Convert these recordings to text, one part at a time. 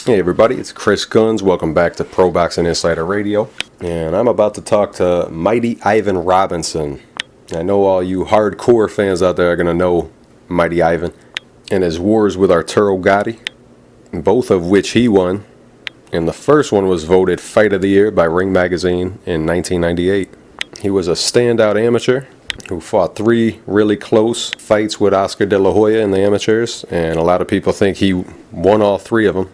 Hey everybody, it's Chris Guns. Welcome back to Pro MMA Insider Radio. And I'm about to talk to Mighty Ivan Robinson. I know all you hardcore fans out there are going to know Mighty Ivan and his wars with Arturo Gatti, both of which he won. And the first one was voted Fight of the Year by Ring Magazine in 1998. He was a standout amateur who fought 3 really close fights with Oscar De La Hoya in the amateurs, and a lot of people think he won all 3 of them.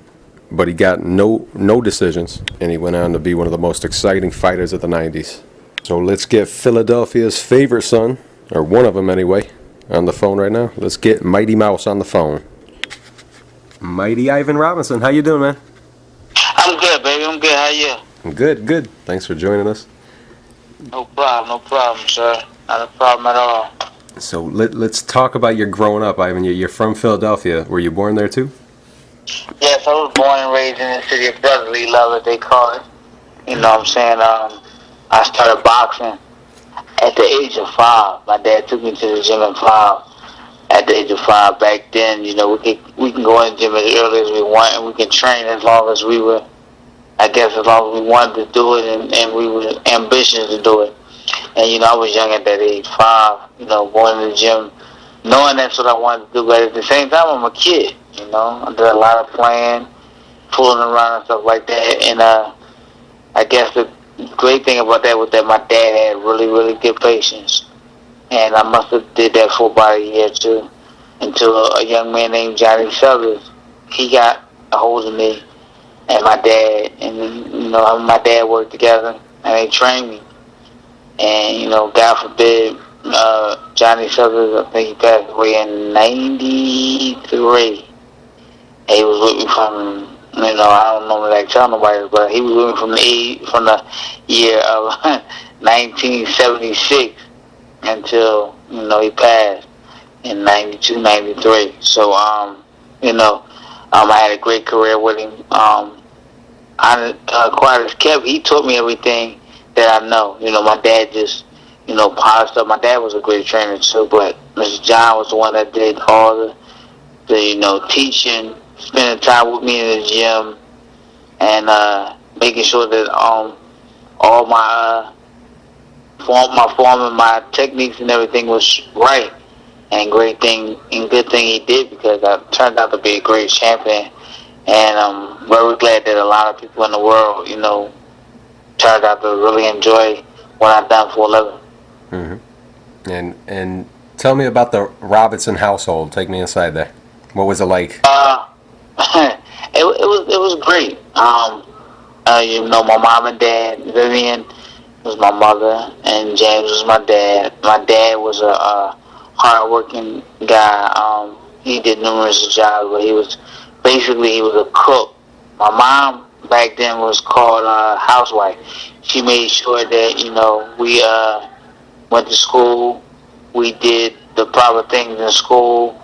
But he got no decisions, and he went on to be one of the most exciting fighters of the 90s. So let's get Philadelphia's favorite son, or one of them anyway, on the phone right now. Let's get Mighty Mouse on the phone. Mighty Ivan Robinson, how you doing, man? I'm good, baby. I'm good. How you? Good. Thanks for joining us. No problem, sir. Not a problem at all. So let's talk about your growing up, Ivan. You're from Philadelphia. Were you born there too? Yes, I was born and raised in the city of brotherly love, as they call it. You know what I'm saying? I started boxing at the age of 5. My dad took me to the gym at 5. At the age of 5, back then, you know, we can go in the gym as early as we want, and we can train as long as we were, I guess, as long as we wanted to do it, and we were ambitious to do it. And, you know, I was young at that age, 5, you know, going to the gym, knowing that's what I wanted to do. But at the same time, I'm a kid, you know. I did a lot of playing, fooling around and stuff like that. And I guess the great thing about that was that my dad had really, really good patience. And I must have did that for about a year or two until a young man named Johnny Sellers, he got a hold of me and my dad. And, you know, my dad worked together and they trained me. And, you know, God forbid, Johnny Sellers, I think he passed away in 93. He was with me from, you know, I don't know like tell nobody, but he was with me from the year of 1976 until, you know, he passed in 92, 93. So, you know, I had a great career with him. Quiet as kept, he taught me everything that I know. You know, my dad just, you know, polished up. My dad was a great trainer too, but Mr. John was the one that did all the you know, teaching, spending time with me in the gym, and making sure that all my form and my techniques and everything was right. And good thing he did, because I turned out to be a great champion. And I'm very glad that a lot of people in the world, you know, turned out to really enjoy what I've done for a living. Mm-hmm. And tell me about the Robinson household. Take me inside there. What was it like? It was great. You know, my mom and dad, Vivian was my mother, and James was my dad. My dad was a hard-working guy. He did numerous jobs, but he was a cook. My mom back then was called a housewife. She made sure that, you know, we went to school. We did the proper things in school.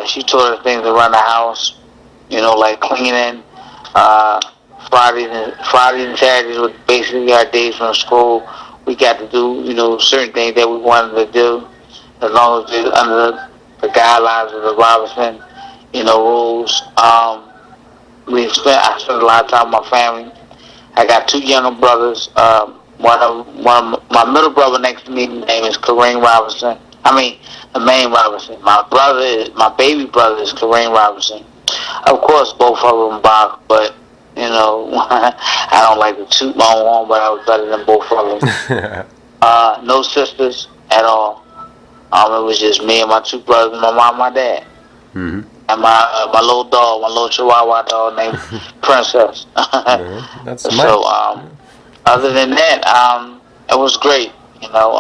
She taught us things around the house, you know, like cleaning. Fridays and Saturdays were basically our days from school. We got to do, you know, certain things that we wanted to do, as long as it's under the guidelines of the Robinson, you know, rules. I spent a lot of time with my family. I got 2 younger brothers. My middle brother next to me, his name is Kareem Robinson. I mean, the main Robinson. My baby brother is Kareem Robinson. Of course, both of them box, but, you know, I don't like to toot my own horn, but I was better than both of them. No sisters at all. It was just me and my 2 brothers, my mom and my dad. Mm-hmm. And my little dog, my little Chihuahua dog named Princess. That's nice. So, other than that, it was great. You know,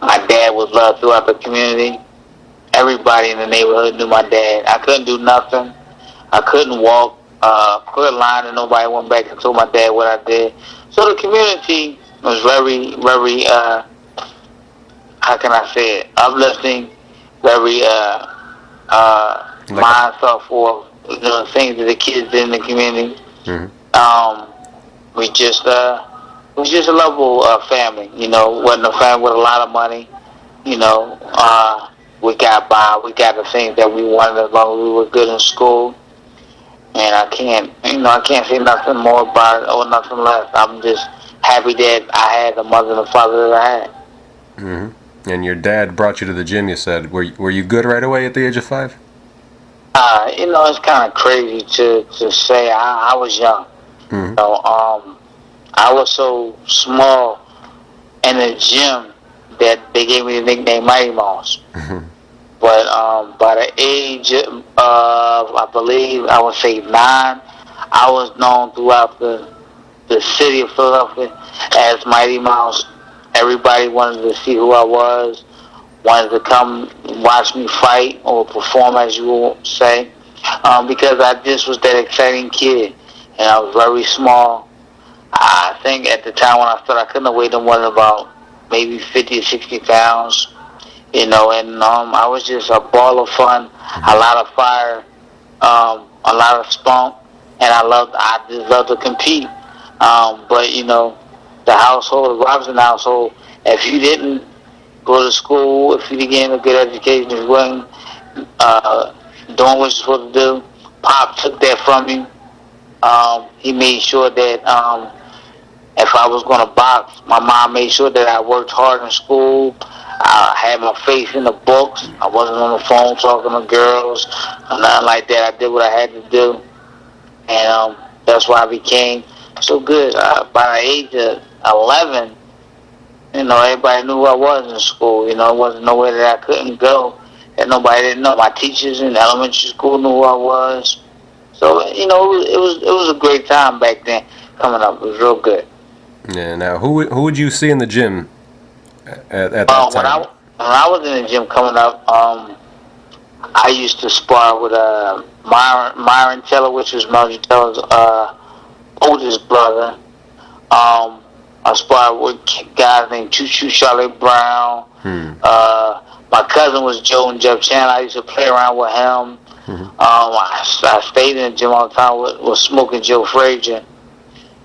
my dad was loved throughout the community. Everybody in the neighborhood knew my dad. I couldn't do nothing. I couldn't walk. Couldn't line, and nobody went back and told my dad what I did. So the community was very, very, how can I say it, uplifting, very, mindful for, you know, things that the kids did in the community. Mm-hmm. We just was just a lovable family. You know, wasn't a family with a lot of money. You know, we got by. We got the things that we wanted as long as we were good in school. And I can't say nothing more about it or nothing less. I'm just happy that I had the mother and the father that I had. Mm-hmm. And your dad brought you to the gym, you said. Were you good right away at the age of 5? It's kind of crazy to say. I was young. Mm-hmm. I was so small in the gym that they gave me the nickname Mighty Mouse. Mm-hmm. But by the age of, I believe, I would say 9, I was known throughout the city of Philadelphia as Mighty Mouse. Everybody wanted to see who I was, wanted to come watch me fight or perform, as you will say, because I just was that exciting kid, and I was very small. I think at the time when I started, I couldn't have weighed more than about maybe 50 or 60 pounds. And I was just a ball of fun, a lot of fire, a lot of spunk, and I just loved to compete. But the household, the Robinson household, if you didn't go to school, if you didn't get a good education, if you wasn't doing what you're supposed to do, Pop took that from you. He made sure that if I was going to box, my mom made sure that I worked hard in school. I had my face in the books. I wasn't on the phone talking to girls or nothing like that. I did what I had to do, and that's why I became so good. By the age of 11, everybody knew who I was in school. It wasn't nowhere that I couldn't go that nobody didn't know. My teachers in elementary school knew who I was. So it was a great time back then coming up. It was real good. Yeah. Now, who would you see in the gym at that time? When I was in the gym coming up, I used to spar with Myron Teller, which was Margie Teller's oldest brother. I sparred with guys named Choo Choo Charlie Brown. My cousin was Joe and Jeff Chandler. I used to play around with him. I stayed in the gym all the time with Smoking Joe Frazier.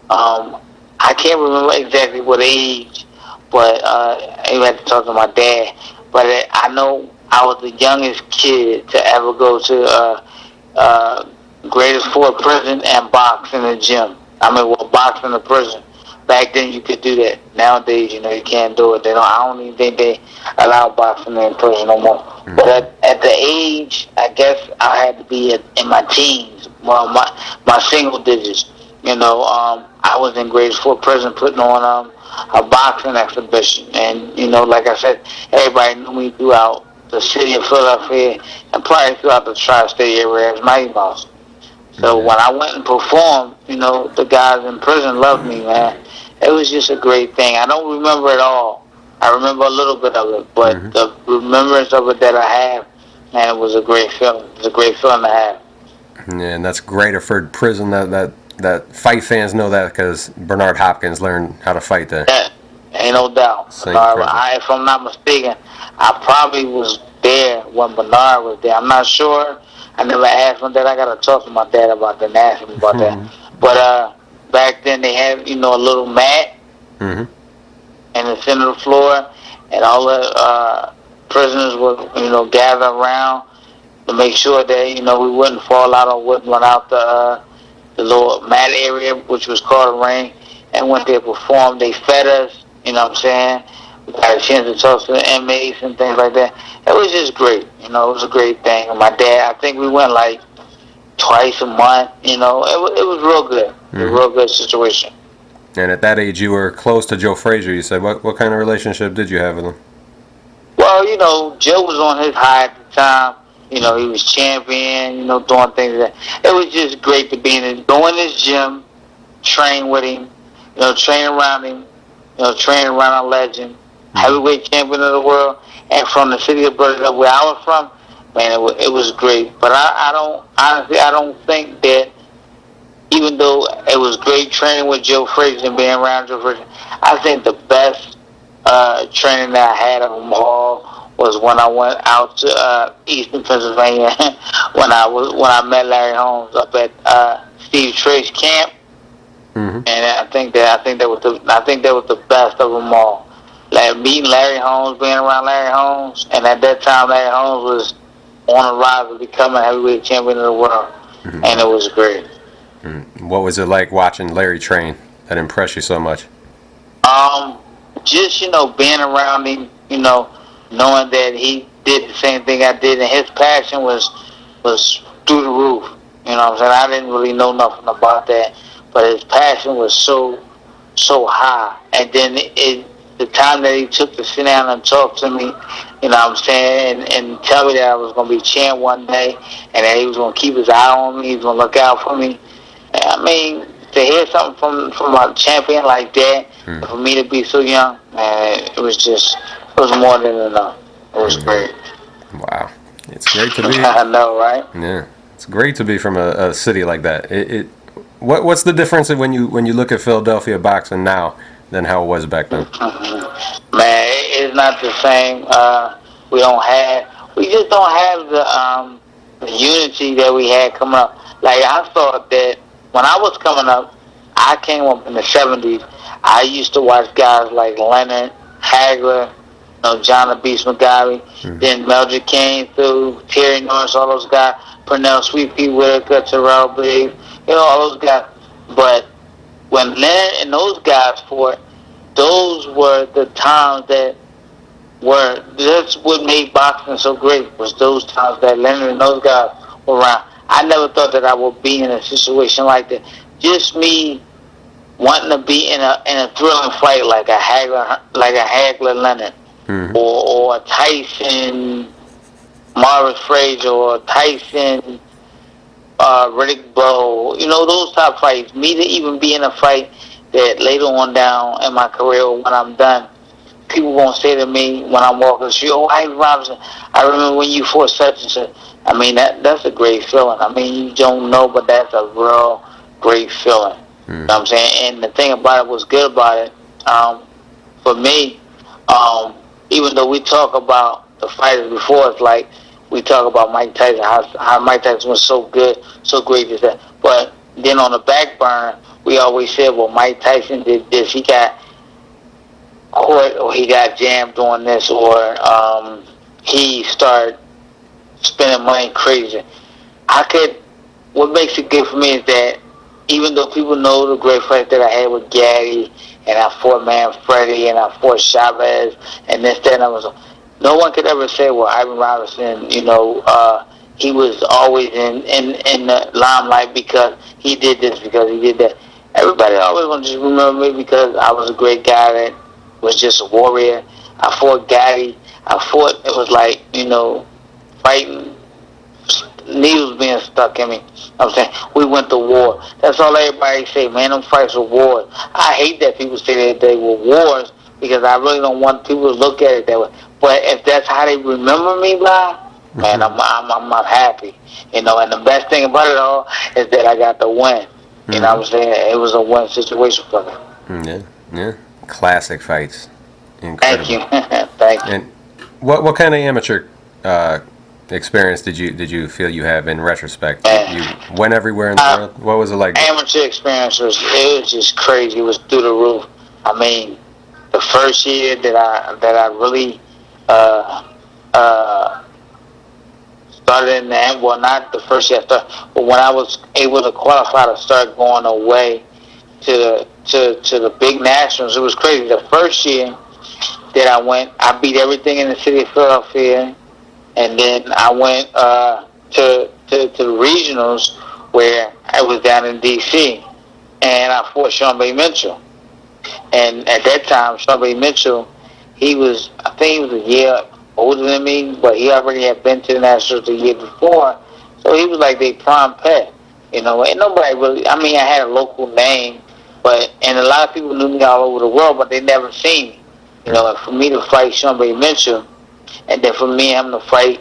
I can't remember exactly what age, but I had to talk to my dad. But I know I was the youngest kid to ever go to Greatest Ford Prison and box in the gym. Box in the prison. Back then you could do that. Nowadays, you can't do it. I don't even think they allow boxing in prison no more. Mm-hmm. But at the age, I guess I had to be in my teens, well, my single digits. I was in Greatest Ford Prison putting on a boxing exhibition, and like I said, everybody knew me throughout the city of Philadelphia and probably throughout the tri-state area as Mighty Mouse. So when I went and performed, the guys in prison loved me, man. It was just a great thing. I don't remember it all. I remember a little bit of it, but the remembrance of it that I have, man, it was a great feeling. It was a great feeling to have. Yeah, and that's Greater Ford Prison. That fight fans know that because Bernard Hopkins learned how to fight there. Yeah, ain't no doubt. If I'm not mistaken, I probably was there when Bernard was there. I'm not sure. I never asked him that. I got to talk to my dad about that and ask him about that. But back then they had, a little mat in the center of the floor, and all the prisoners would, gather around to make sure that, we wouldn't fall out or wouldn't run out the little mat area, which was called a ring. And when they performed, they fed us, you know what I'm saying? We got a chance to talk to the inmates and things like that. It was just great, it was a great thing. And my dad, I think we went like twice a month, it was real good. It was a real good situation. And at that age, you were close to Joe Frazier, you said. What kind of relationship did you have with him? Well, Joe was on his high at the time. He was champion, doing things like that. It was just great to go in his gym, train with him, train around him, train around a legend, heavyweight champion of the world, and from the city of Philadelphia, where I was from, man, it was great. But I don't think that, even though it was great training with Joe Frazier and being around Joe Frazier, I think the best training that I had of them all was when I went out to Eastern Pennsylvania when I met Larry Holmes up at Steve Trace camp, and I think that was the best of them all. Like meeting Larry Holmes, being around Larry Holmes, and at that time Larry Holmes was on the rise of becoming heavyweight champion of the world, and it was great. What was it like watching Larry train that impressed you so much? Just being around him, knowing that he did the same thing I did, and his passion was through the roof. You know what I'm saying? I didn't really know nothing about that, but his passion was so high. And then the time that he took to sit down and talk to me, you know what I'm saying, and tell me that I was going to be champ one day, and that he was going to keep his eye on me, he was going to look out for me. I mean, to hear something from a champion like that, for me to be so young, man, it was more than enough. It was great. Wow. It's great to be. I know, right? Yeah. It's great to be from a city like that. What's the difference when you look at Philadelphia boxing now than how it was back then? Man, it's not the same. We just don't have the unity that we had coming up. Like, I thought that when I was coming up, I came up in the 70s. I used to watch guys like Leonard, Hagler, John the Beast McGarry, then Meldrick came through, Terry Norris, all those guys, Purnell, Sweet Pea Whitaker, Terrell Biggs, all those guys. But when Leonard and those guys fought, those were the times that's what made boxing so great, was those times that Leonard and those guys were around. I never thought that I would be in a situation like that. Just me wanting to be in a thrilling fight like a Hagler Leonard, or a Tyson Morris Frazier, or Tyson Riddick Bowe, those type of fights. Me to even be in a fight that later on down in my career, when I'm done, people won't say to me when I'm walking the street, "Oh, Ivan Robinson, I remember when you fought such and such." I mean, that's a great feeling. I mean, you don't know, but that's a real great feeling. You know what I'm saying? And the thing about it, what's good about it, for me, even though we talk about the fighters before, it's like we talk about Mike Tyson, how Mike Tyson was so good, so great as that. But then on the back burner, we always said, well, Mike Tyson did this. He got caught, or he got jammed on this, or he started spending money crazy. What makes it good for me is that even though people know the great fight that I had with Gaddy, and I fought Manfredi, and I fought Chavez, and this, that, and that, no one could ever say, well, Ivan Robinson, he was always in the limelight because he did this, because he did that. Everybody always want to just remember me because I was a great guy that was just a warrior. I fought Gaddy. It was like, fighting, needles being stuck in me. I'm saying, we went to war. That's all everybody say, man, them fights were wars. I hate that people say that they were wars, because I really don't want people to look at it that way. But if that's how they remember me by, man, I'm happy. And the best thing about it all is that I got the win. You know what I'm saying? It was a win situation for me. Yeah. Classic fights. Incredible. Thank you. Thank you. And what kind of amateur experience did you feel you have in retrospect? You went everywhere in the world. What was it like? Amateur experience was just crazy. It was through the roof. I mean, the first year that I really started in the, well, not the first year I started, but when I was able to qualify to start going away to the big nationals, it was crazy. The first year that I went, I beat everything in the city of Philadelphia, and then I went to the regionals where I was down in D.C., and I fought Sean B. Mitchell. And at that time, Sean B. Mitchell, I think he was a year older than me, but he already had been to the Nationals the year before, so he was like their prime pet. Ain't nobody really, I mean, I had a local name, and a lot of people knew me all over the world, but they never seen me. And for me to fight Sean B. Mitchell, and then for me and him to fight,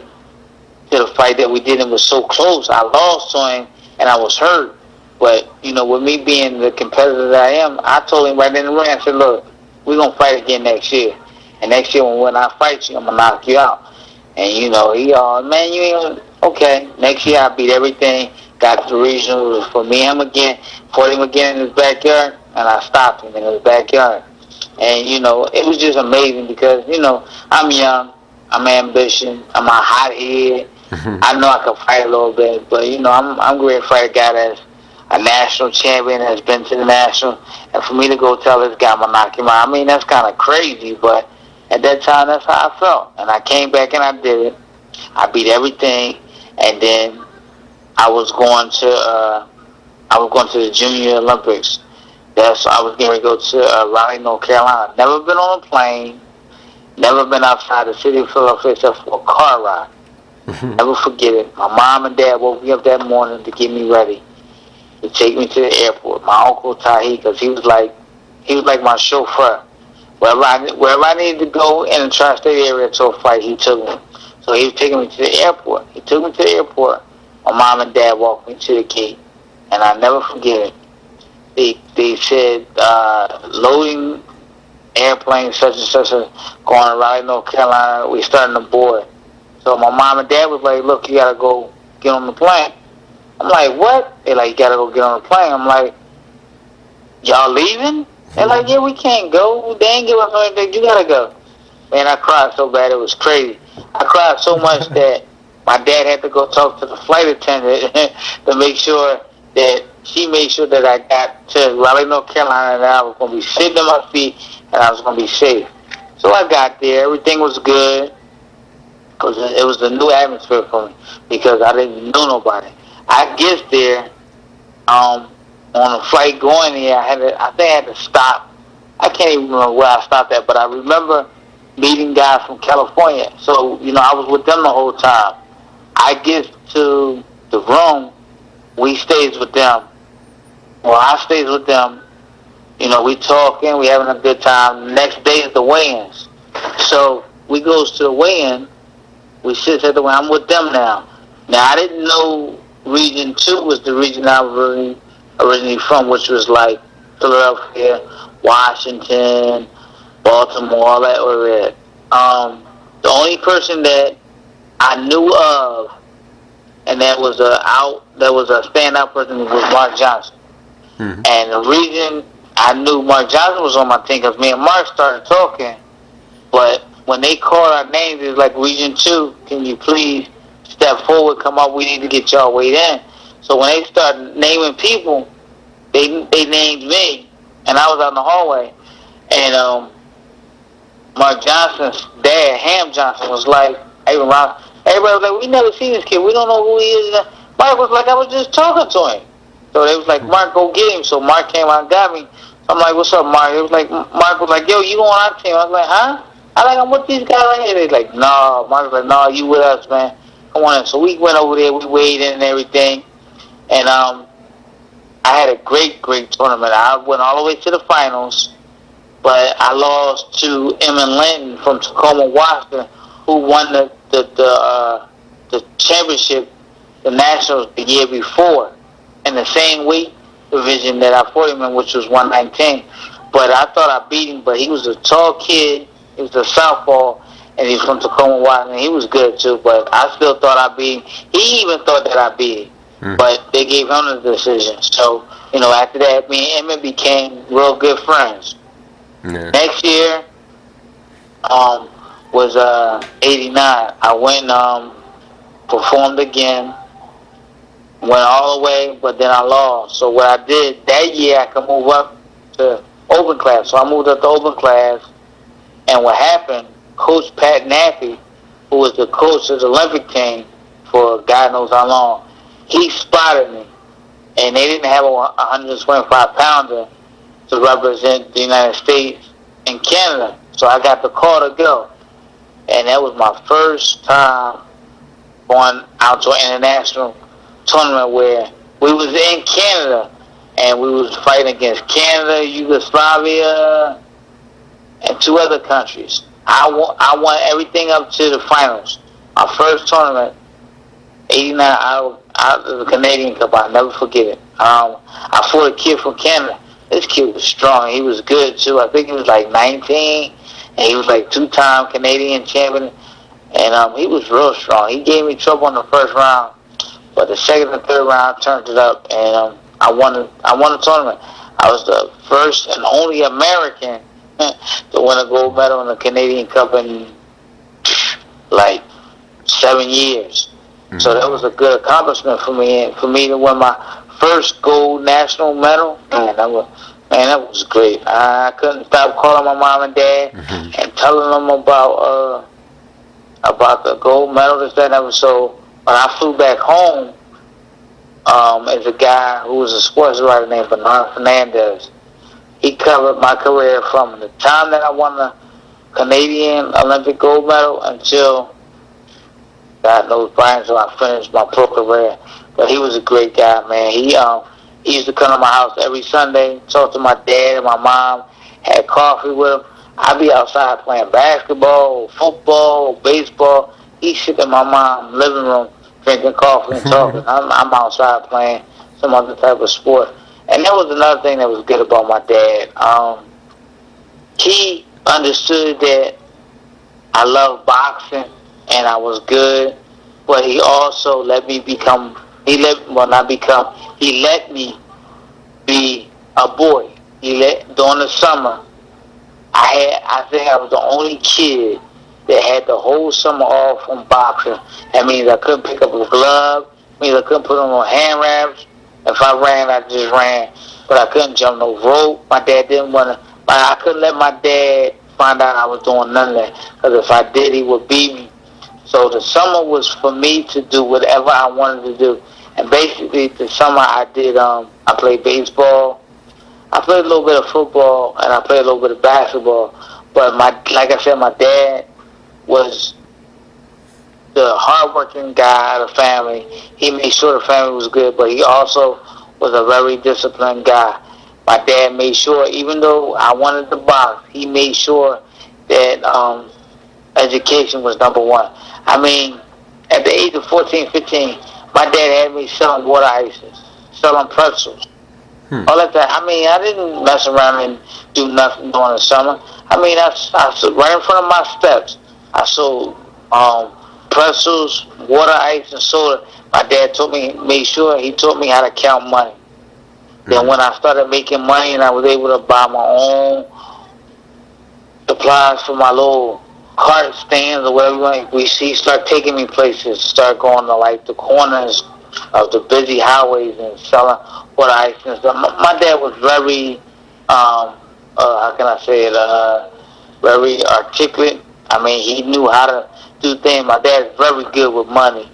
the fight that we did, it was so close. I lost to him, and I was hurt. But, with me being the competitor that I am, I told him right in the ring, I said, look, we're going to fight again next year. And next year when I fight you, I'm going to knock you out. And, he man, you ain't, okay. Next year I beat everything, got to the regionals for me and him again, fought him again in his backyard, and I stopped him in his backyard. And, it was just amazing because, I'm young, I'm ambitious, I'm a hot head. I know I can fight a little bit, but, I'm a great fighter guy that's a national champion that's been to the national, and for me to go tell this guy I'm gonna knock him out, I mean, that's kind of crazy, but at that time, that's how I felt. And I came back and I did it. I beat everything, and then I was going to the Junior Olympics. I was getting ready to go to Raleigh, North Carolina. Never been on a plane. Never been outside the city of Philadelphia except for a car ride. Never forget it. My mom and dad woke me up that morning to get me ready, to take me to the airport. My uncle Tahi, because he was like my chauffeur. Wherever I needed to go in the tri-state area to a fight, he took me. So he was taking me to the airport. He took me to the airport. My mom and dad walked me to the gate, and I'll never forget it. They said loading airplane such and such going to Raleigh, North Carolina. We starting to board. So my mom and dad was like, "Look, you gotta go get on the plane." I'm like, "What?" They like, "You gotta go get on the plane." I'm like, "Y'all leaving?" They're like, "Yeah, we can't go. They ain't give us anything. You gotta go." Man, I cried so bad, it was crazy. I cried so much that my dad had to go talk to the flight attendant to make sure that she made sure that I got to Raleigh, North Carolina, and I was going to be sitting on my feet and I was going to be safe. So I got there. Everything was good because it was a new atmosphere for me because I didn't know nobody. I get there on a flight going there. I think I had to stop. I can't even remember where I stopped at, but I remember meeting guys from California. So, I was with them the whole time. I get to the room, we stays with them. Well, I stays with them. We talking, we having a good time. Next day is the weigh-ins. So we goes to the weigh-in. We sit at the weigh-in. I'm with them now. Now, I didn't know Region 2 was the region I was originally from, which was like Philadelphia, Washington, Baltimore, all that area. The only person that I knew of, and that was a standout person, was Mark Johnson. Mm-hmm. And the reason I knew Mark Johnson was on my team because me and Mark started talking. But when they called our names, it was like, Region 2, can you please step forward, come up, we need to get y'all weighed in. So when they started naming people, they named me, and I was out in the hallway, and Mark Johnson's dad, Ham Johnson, was like, everybody was like, we never seen this kid, we don't know who he is. Mark was like, I was just talking to him. So they was like, Mark, go get him. So Mark came out and got me. So I'm like, what's up, Mark? It was like, Mark was like, yo, you on our team? I was like, huh? I'm with these guys right here. They was like, no. Mark was like, no, you with us, man. Come on in. So we went over there, we weighed in and everything. And I had a great, great tournament. I went all the way to the finals, but I lost to Emmett Linton from Tacoma, Washington, who won the championship, the nationals, the year before, in the same weight division that I fought him in, which was 119. But I thought I beat him, but he was a tall kid. He was a southpaw, and he's from Tacoma, Washington. He was good too, but I still thought I beat him. He even thought that I beat him. But they gave him the decision. So, after that, me and Emmett became real good friends. Yeah. Next year was 89. I went performed again, went all the way, but then I lost. So what I did, that year I could move up to open class. So I moved up to open class, and what happened, Coach Pat Nappy, who was the coach of the Olympic team for God knows how long, he spotted me, and they didn't have a 125-pounder to represent the United States and Canada. So I got the call to go, and that was my first time going out to an international tournament where we was in Canada, and we was fighting against Canada, Yugoslavia, and 2 other countries. I won everything up to the finals. My first tournament, 89, out of the Canadian Cup. I'll never forget it. I fought a kid from Canada. This kid was strong. He was good too. I think he was like 19, and he was like 2-time Canadian champion. And he was real strong. He gave me trouble in the first round, but the second and third round I turned it up, and I won the tournament. I was the first and only American to win a gold medal in the Canadian Cup in like 7 years. So that was a good accomplishment for me, and for me to win my first gold national medal, man, that was great. I couldn't stop calling my mom and dad and telling them about the gold medal, this, that, and that. So when I flew back home, as a guy who was a sports writer named Bernard Fernandez, he covered my career from the time that I won the Canadian Olympic gold medal until God knows Brian, so I finished my pro career. But he was a great guy, man. He used to come to my house every Sunday, talk to my dad and my mom, had coffee with him. I'd be outside playing basketball, football, baseball. He's sitting in my mom's living room drinking coffee and talking. I'm outside playing some other type of sport. And that was another thing that was good about my dad. He understood that I loved boxing and I was good, but he also let me become, he let me be a boy. During the summer, I think I was the only kid that had the whole summer off from boxing. That means I couldn't pick up a glove. That means I couldn't put on no hand wraps. If I ran, I just ran. But I couldn't jump no rope. My dad didn't want to. I couldn't let my dad find out I was doing none of that. Because if I did, he would beat me. So the summer was for me to do whatever I wanted to do. And basically, the summer I did, I played baseball. I played a little bit of football, and I played a little bit of basketball. But like I said, my dad was the hardworking guy of the family. He made sure the family was good, but he also was a very disciplined guy. My dad made sure, even though I wanted to box, he made sure that education was number one. I mean, at the age of 14, 15, my dad had me selling water ices, selling pretzels. All that time. I mean, I didn't mess around and do nothing during the summer. I mean, I stood right in front of my steps. I sold pretzels, water ice, and soda. My dad made sure he taught me how to count money. Then when I started making money and I was able to buy my own supplies for my little cart stands or whatever we see, start taking me places, start going to like the corners of the busy highways and selling water ice and stuff. My dad was very, how can I say it, very articulate. I mean, he knew how to do things. My dad's very good with money.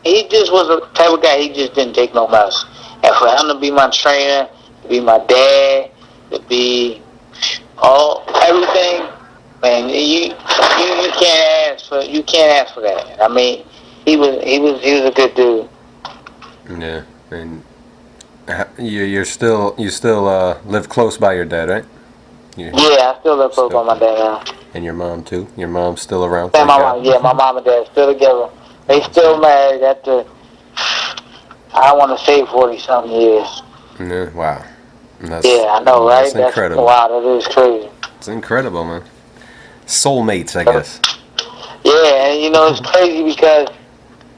He just was a type of guy, he just didn't take no mess. And for him to be my trainer, to be my dad, to be everything, man, you can't ask for that. I mean, he was a good dude. Yeah, and you still live close by your dad, right? Yeah, I still live close by my dad now. And your mom too? Your mom's still around? And my mom and dad still together. They still married after, I want to say 40-something years. Yeah, wow. Yeah, I know, right? That's incredible. Wow, that is crazy. It's incredible, man. Soulmates, I guess. Yeah, and it's crazy because,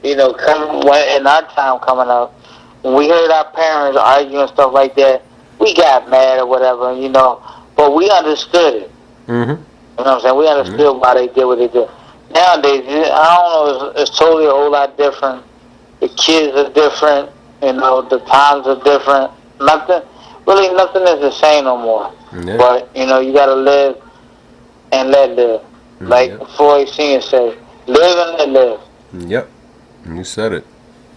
in our time coming up, when we heard our parents argue and stuff like that, we got mad or whatever, but we understood it. Mm-hmm. You know what I'm saying? We understood why they did what they did. Nowadays, I don't know, it's totally a whole lot different. The kids are different, the times are different. Nothing is the same no more. Yeah. But, you got to live and let live. Like Floyd Senior said, live and let live. Yep. You said it.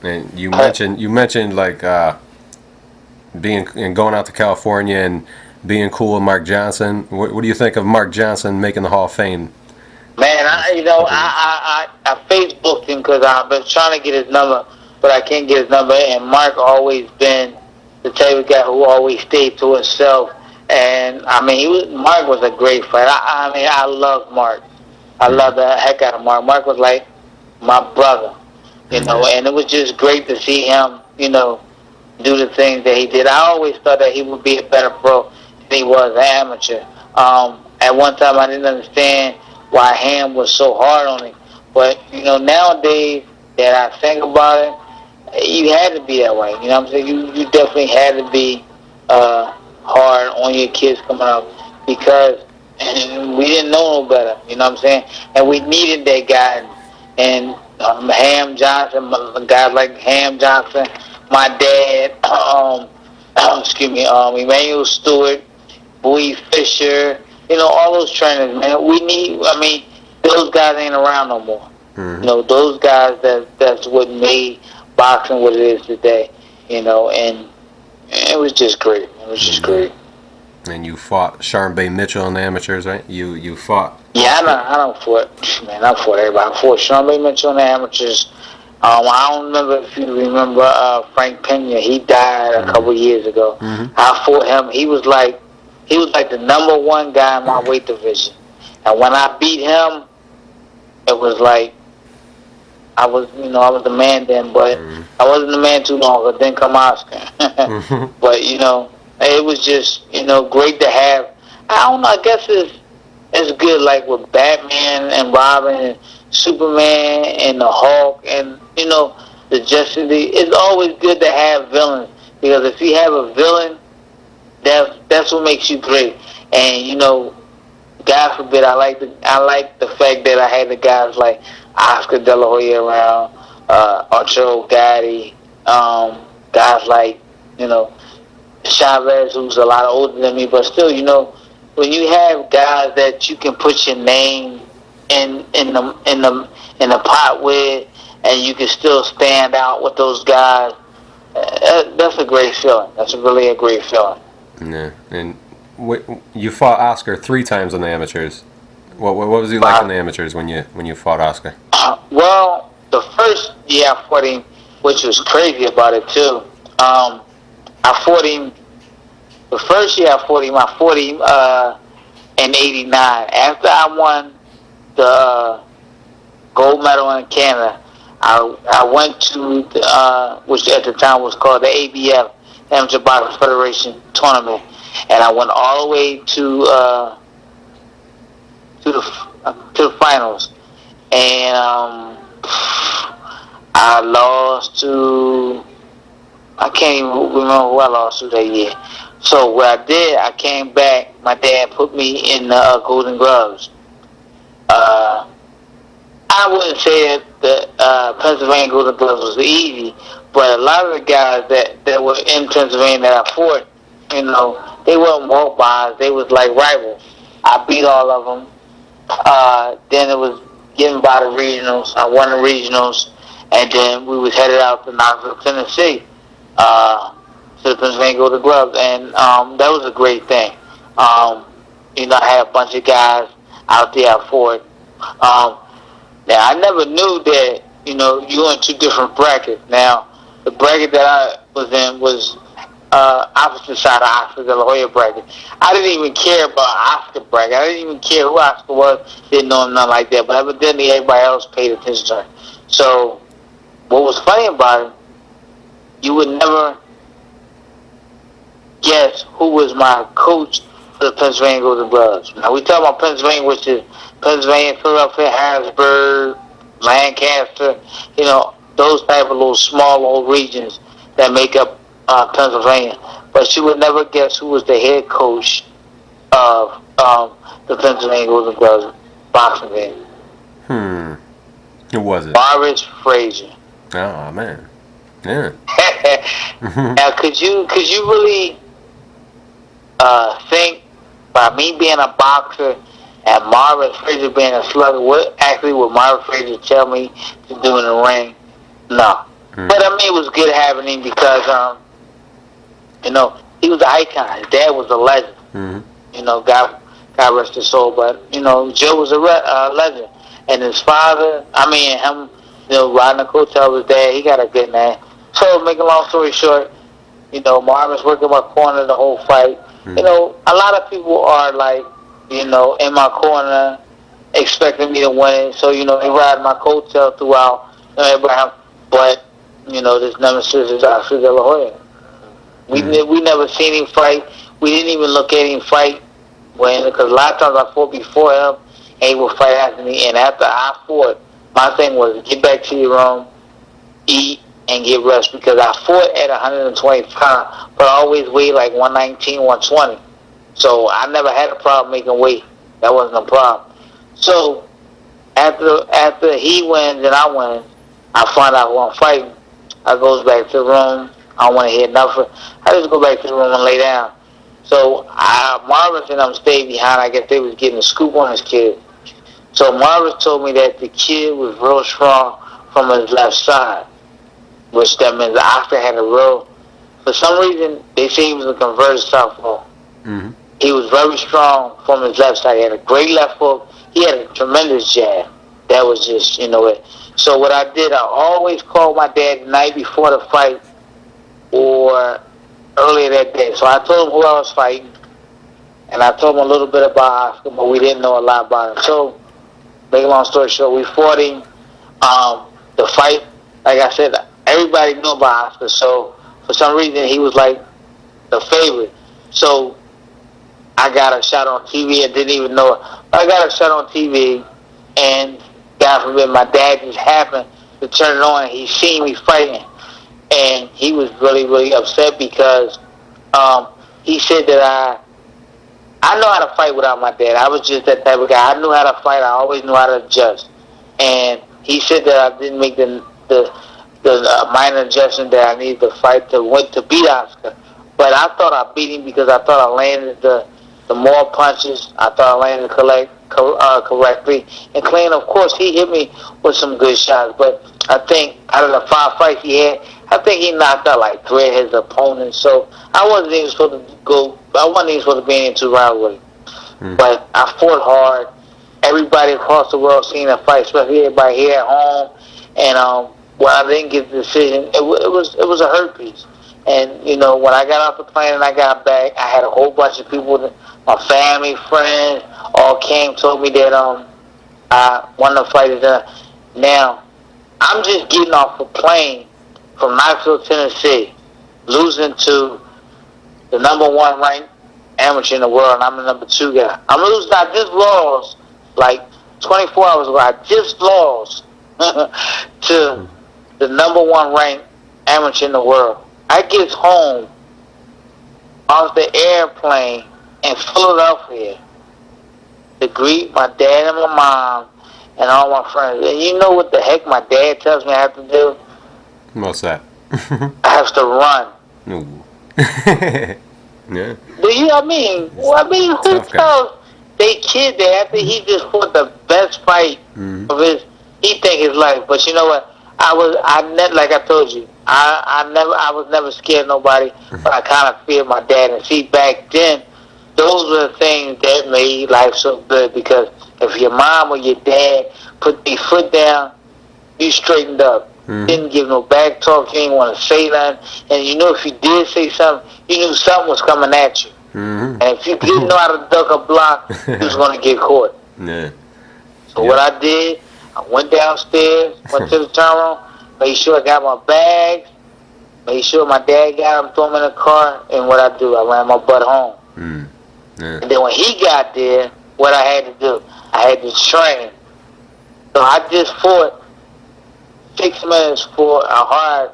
And you mentioned like going out to California and being cool with Mark Johnson. What do you think of Mark Johnson making the Hall of Fame? Man, I Facebooked him because I've been trying to get his number, but I can't get his number. And Mark always been the type of guy who always stayed to himself. And I mean, Mark was a great fighter. I loved Mark. I loved the heck out of Mark. Mark was like my brother, and it was just great to see him, do the things that he did. I always thought that he would be a better pro than he was an amateur. At one time, I didn't understand why Ham was so hard on him. But, nowadays that I think about it, you had to be that way. You know what I'm saying? You definitely had to be hard on your kids coming up because we didn't know no better. You know what I'm saying? And we needed that guidance. And Ham Johnson, guys like Ham Johnson, my dad, excuse me, Emmanuel Stewart, Bowie Fisher, all those trainers, man. Those guys ain't around no more. Mm-hmm. Those guys that's what made boxing what it is today, and it was just great. It was just great. And you fought Sharmba Mitchell in the amateurs, right? You fought. Yeah, I don't fought. Man, I fought everybody. I fought Sharmba Mitchell in the amateurs. I don't remember if you remember Frank Pena. He died a couple years ago. Mm-hmm. I fought him. He was like the number one guy in my weight division. And when I beat him, it was like I was the man then, but I wasn't the man too long. But then come Oscar. But it was just great to have. I don't know. I guess it's good like with Batman and Robin and Superman and the Hulk and the Justice League. It's always good to have villains, because if you have a villain, that's what makes you great. And God forbid, I like the fact that I had the guys like Oscar De La Hoya around, Arturo Gatti, guys like Chavez, who's a lot older than me, but still, when you have guys that you can put your name in the pot with, and you can still stand out with those guys, that's a great feeling. That's really a great feeling. Yeah, and you fought Oscar 3 times in the amateurs. What was he like in the amateurs when you fought Oscar? Well, the first year I fought him, which was crazy about it too. I fought him. The first year I fought him in '89. After I won the gold medal in Canada, I went to which at the time was called the ABF, Amateur Boxing Federation tournament, and I went all the way to the finals, and I lost to, I can't even remember who I lost to that year. So what I did, I came back. My dad put me in the Golden Gloves. I wouldn't say that the Pennsylvania Golden Gloves was easy, but a lot of the guys that were in Pennsylvania that I fought, they weren't walk bys. They was like rivals. I beat all of them. Then it was getting by the regionals. I won the regionals, and then we was headed out to Knoxville, Tennessee, to the Pennsylvania Golden Gloves, and that was a great thing. I had a bunch of guys out there I fought. Now I never knew that you were in 2 different brackets. Now the bracket that I was in was opposite side of Oscar De La Hoya bracket. I didn't even care about Oscar bracket. I didn't even care who Oscar was. Didn't know him, nothing like that. But evidently everybody else paid attention to him. So what was funny about it, you would never guess who was my coach for the Pennsylvania Golden Gloves. Now we talk about Pennsylvania, which is Pennsylvania, Philadelphia, Harrisburg, Lancaster, those type of little small little regions that make up Pennsylvania. But you would never guess who was the head coach of the Pennsylvania Golden Gloves boxing game. Who was it? Morris Frazier. Oh man, yeah. Now, could you really think by me being a boxer and Marvin Frazier being a slugger, what would Marvin Frazier tell me to do in the ring? No. But it was good having him because he was an icon. His dad was a legend. God rest his soul. But Joe was a legend, and his father. Him. Riding the coattail of his dad. He got a good name. So, make a long story short, Marvin's working my corner the whole fight. A lot of people are like, in my corner, expecting me to win. So, they ride my coattail throughout. But this nemesis is Oscar De La Hoya. We never seen him fight. We didn't even look at him fight because a lot of times I fought before him, and he would fight after me. And after I fought, my thing was get back to your room, eat, and get rest, because I fought at 125, but I always weighed like 119, 120. So I never had a problem making weight. That wasn't a problem. So After he wins and I win, I find out who I'm fighting. I goes back to the room. I don't want to hear nothing. I just go back to the room and lay down. So Marvis and them stayed behind. I guess they was getting a scoop on his kid. So Marvis told me that the kid was real strong from his left side, which that means Oscar had a real. For some reason, they say he was a converted southpaw. Mm-hmm. He was very strong from his left side. He had a great left hook. He had a tremendous jab. That was just, it. So what I did, I always called my dad the night before the fight or earlier that day. So I told him who I was fighting, and I told him a little bit about Oscar, but we didn't know a lot about him. So, make a long story short, we fought him. The fight, like I said, everybody knew about Oscar, so for some reason he was like the favorite. So I got a shot on TV. I didn't even know it. I got a shot on TV, and God forbid, my dad just happened to turn it on, and he seen me fighting. And he was really, really upset because he said that I know how to fight without my dad. I was just that type of guy. I knew how to fight. I always knew how to adjust. And he said that I didn't make the minor adjustment that I needed to fight to beat Oscar. But I thought I beat him because I thought I landed the more punches. I thought I landed correctly. And Clayton, of course, he hit me with some good shots. But I think out of the 5 fights he had, I think he knocked out like 3 of his opponents. So I wasn't even supposed to be in 2 rounds with him. Mm. But I fought hard. Everybody across the world seen the fight, especially everybody here at home. And when I didn't get the decision, it was a hurt piece. And, when I got off the plane and I got back, I had a whole bunch of people, my family, friends, all came, told me that I won the fight. Now, I'm just getting off a plane from Knoxville, Tennessee, losing to the number 1 ranked amateur in the world, and I'm the number 2 guy. I just lost, like 24 hours ago, I just lost to the number 1 ranked amateur in the world. I get home off the airplane in Philadelphia to greet my dad and my mom and all my friends. And you know what the heck my dad tells me I have to do? What's that? I have to run. Ooh. Yeah. Do you know what I mean? Well, I mean, who tells they kid that after he just fought the best fight of he think his life? But you know what? Like I told you, I was never scared of nobody, but I kind of feared my dad. And see, back then, those were the things that made life so good, because if your mom or your dad put their foot down, you straightened up. Didn't give no back talk. You didn't want to say nothing. And you knew if you did say something, you knew something was coming at you. And if you didn't know how to duck a block, you was going to get caught. Yeah. So what I did, I went downstairs, went to the terminal, made sure I got my bags, made sure my dad got them, threw them in the car, and what I do, I ran my butt home. Yeah. And then when he got there, what I had to do, I had to train. So I just fought 6 minutes for a hard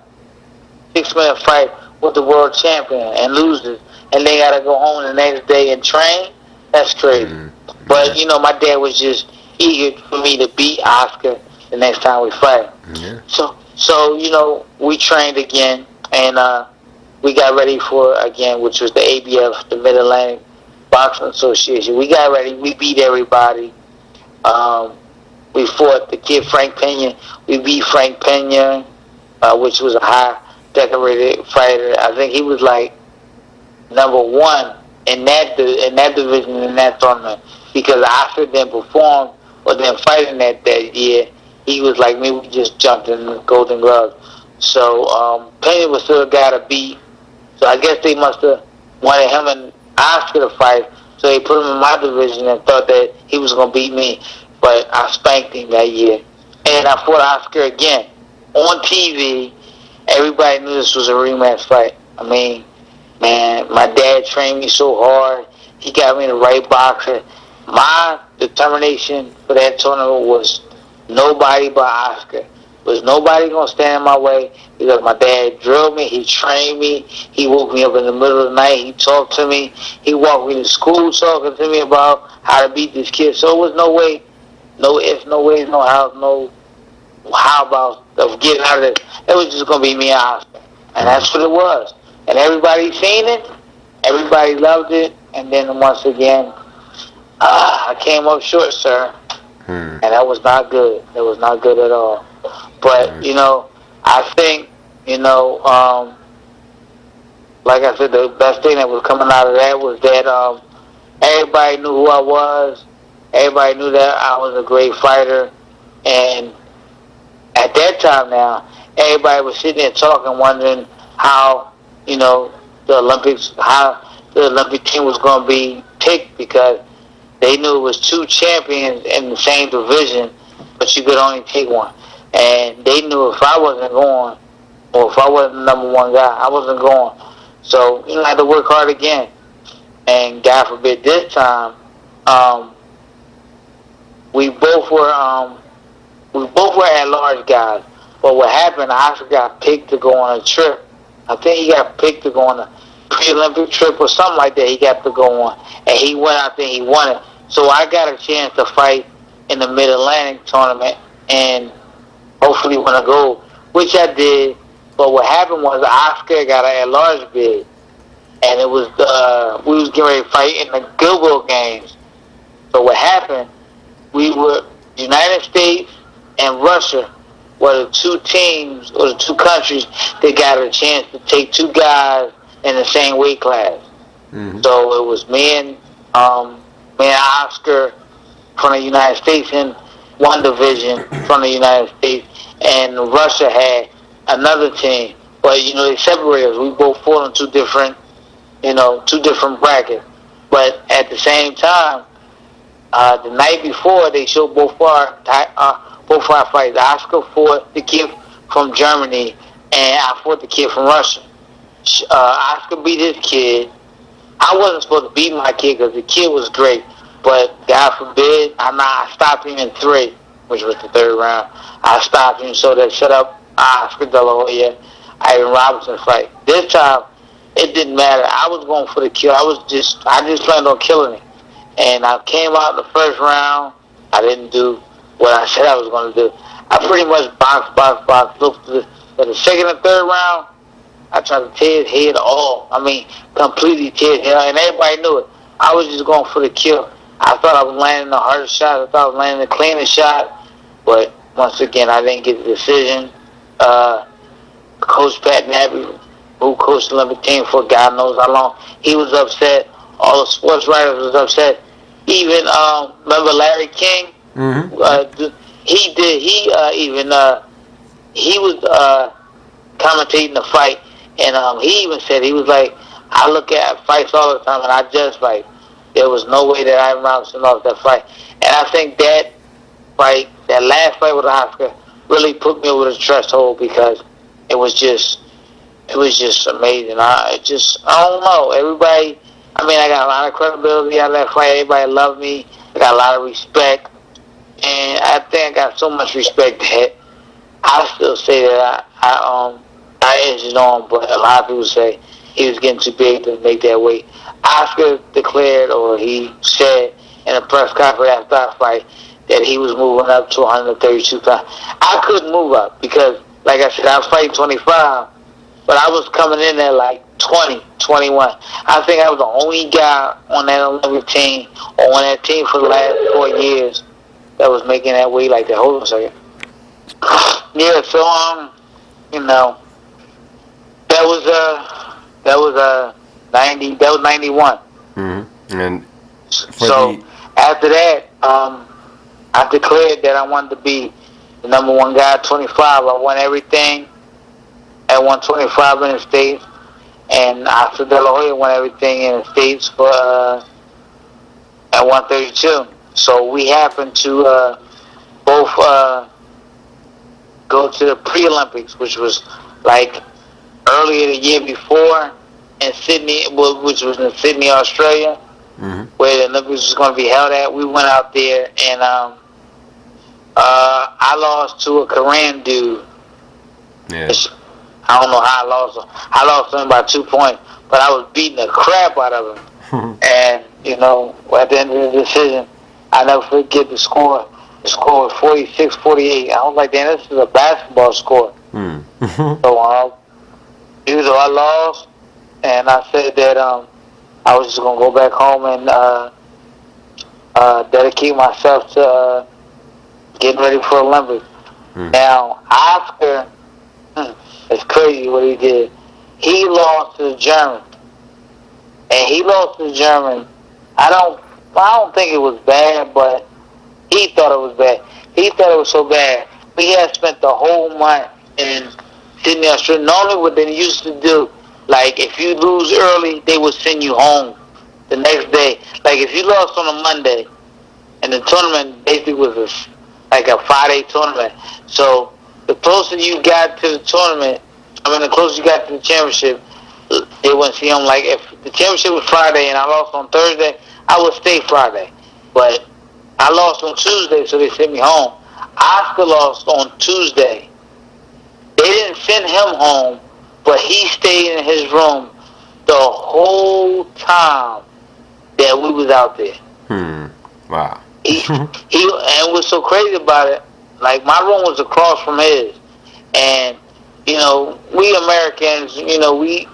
6-minute fight with the world champion and loses, and they got to go home the next day and train. That's crazy. But, my dad was just eager for me to beat Oscar the next time we fight. Yeah. So we trained again, and we got ready for, again, which was the ABF, the Mid-Atlantic Boxing Association. We got ready. We beat everybody. We fought the kid Frank Pena. We beat Frank Pena, which was a high decorated fighter. I think he was like number 1 in that division in that tournament, because Oscar didn't perform or didn't fight in that year. He was like me. We just jumped in the Golden Gloves. So Pena was still a guy to beat. So I guess they must have wanted him and Oscar to fight. So they put him in my division and thought that he was going to beat me. But I spanked him that year. And I fought Oscar again on TV. Everybody knew this was a rematch fight. I mean, man, my dad trained me so hard. He got me the right boxer. My determination for that tournament was nobody but Oscar. Was nobody going to stand in my way, because my dad drilled me. He trained me. He woke me up in the middle of the night. He talked to me. He walked me to school talking to me about how to beat this kid. So there was no way No ifs, no ways, no hows, no how about of getting out of it. It was just gonna be me and Oscar, and that's what it was. And everybody seen it, everybody loved it, and then once again, I came up short, sir, and that was not good. That was not good at all. But you know, I think like I said, the best thing that was coming out of that was that everybody knew who I was. Everybody knew that I was a great fighter, and at that time now, everybody was sitting there talking, wondering how, the Olympics, how the Olympic team was going to be picked, because they knew it was two champions in the same division, but you could only take one. And they knew if I wasn't going, or if I wasn't the number one guy, I wasn't going. So, I had to work hard again. And God forbid this time, we both were at-large guys. But what happened, Oscar got picked to go on a trip. I think he got picked to go on a pre-Olympic trip or something like that. He got to go on. And he went out there, he won it. So I got a chance to fight in the Mid-Atlantic tournament and hopefully win a gold, which I did. But what happened was Oscar got an at-large bid. And it was, we was getting ready to fight in the Gilbo games. So what happened, we were, United States and Russia were the two teams, or the two countries that got a chance to take two guys in the same weight class. Mm-hmm. So it was me and Oscar from the United States in one division from the United States, and Russia had another team. But, they separated us. We both fought in two different brackets. But at the same time, the night before, they showed both our fights. Oscar fought the kid from Germany, and I fought the kid from Russia. Oscar beat his kid. I wasn't supposed to beat my kid because the kid was great, but God forbid, I stopped him in 3, which was the 3rd round. I stopped him so that shut up Oscar De La Hoya, Ivan Robinson fight. This time, it didn't matter. I was going for the kill. I just planned on killing him. And I came out in the 1st round. I didn't do what I said I was going to do. I pretty much boxed. Looked for the 2nd and 3rd round, I tried to tear his head off. Completely tear his head off. And everybody knew it. I was just going for the kill. I thought I was landing the hardest shot. I thought I was landing the cleanest shot. But once again, I didn't get the decision. Coach Pat Nabby, who coached the Olympic team for God knows how long, he was upset. All the sports writers was upset. Even remember Larry King? Mm-hmm. He was commentating the fight, and he even said, he was like, I look at fights all the time, and I judge fight. There was no way that Ivan Robinson lost that fight, and I think that fight, that last fight with Oscar, really put me over the threshold, because it was just amazing. I don't know. Everybody, I got a lot of credibility out of that fight. Everybody loved me. I got a lot of respect. And I think I got so much respect that I still say that I edged on, but a lot of people say he was getting too big to make that weight. Oscar declared, or he said in a press conference after that fight, that he was moving up to 132 pounds. I couldn't move up because, like I said, I was fighting 25, but I was coming in at like 20, 21. I think I was the only guy on that Olympic team, or on that team for the last 4 years, that was making that weight like that. Hold on a second. Yeah, so that was 90. That was 91. Mm-hmm. And so after that, I declared that I wanted to be the number one guy at 25. I won everything at 125 in the States, and Oscar De La Hoya won everything in the States for at 132. So we happened to both go to the pre-Olympics, which was like earlier the year before in Sydney, which was in Sydney, Australia, mm-hmm. where the Olympics was going to be held at. We went out there, and I lost to a Korean dude. Yeah. I don't know how I lost him. I lost him by 2 points, but I was beating the crap out of him. And, at the end of the decision, I never forget the score. The score was 46-48. I was like, damn, this is a basketball score. So even though I lost, and I said that I was just gonna go back home and dedicate myself to getting ready for Olympics. Now Oscar, it's crazy what he did. He lost to the German, and he lost to the German. I don't think it was bad, but he thought it was bad. He thought it was so bad. We had spent the whole month in Sydney, Australia. Normally what they used to do, like if you lose early, they would send you home the next day. Like if you lost on a Monday, and the tournament basically was like a 5-day tournament. So the closer you got to the tournament, the closer you got to the championship, they wouldn't see him. Like if the championship was Friday and I lost on Thursday, I would stay Friday. But I lost on Tuesday, so they sent me home. Oscar lost on Tuesday. They didn't send him home, but he stayed in his room the whole time that we was out there. Wow. And what's so crazy about it, like my room was across from his, and you know, we Americans, you know, we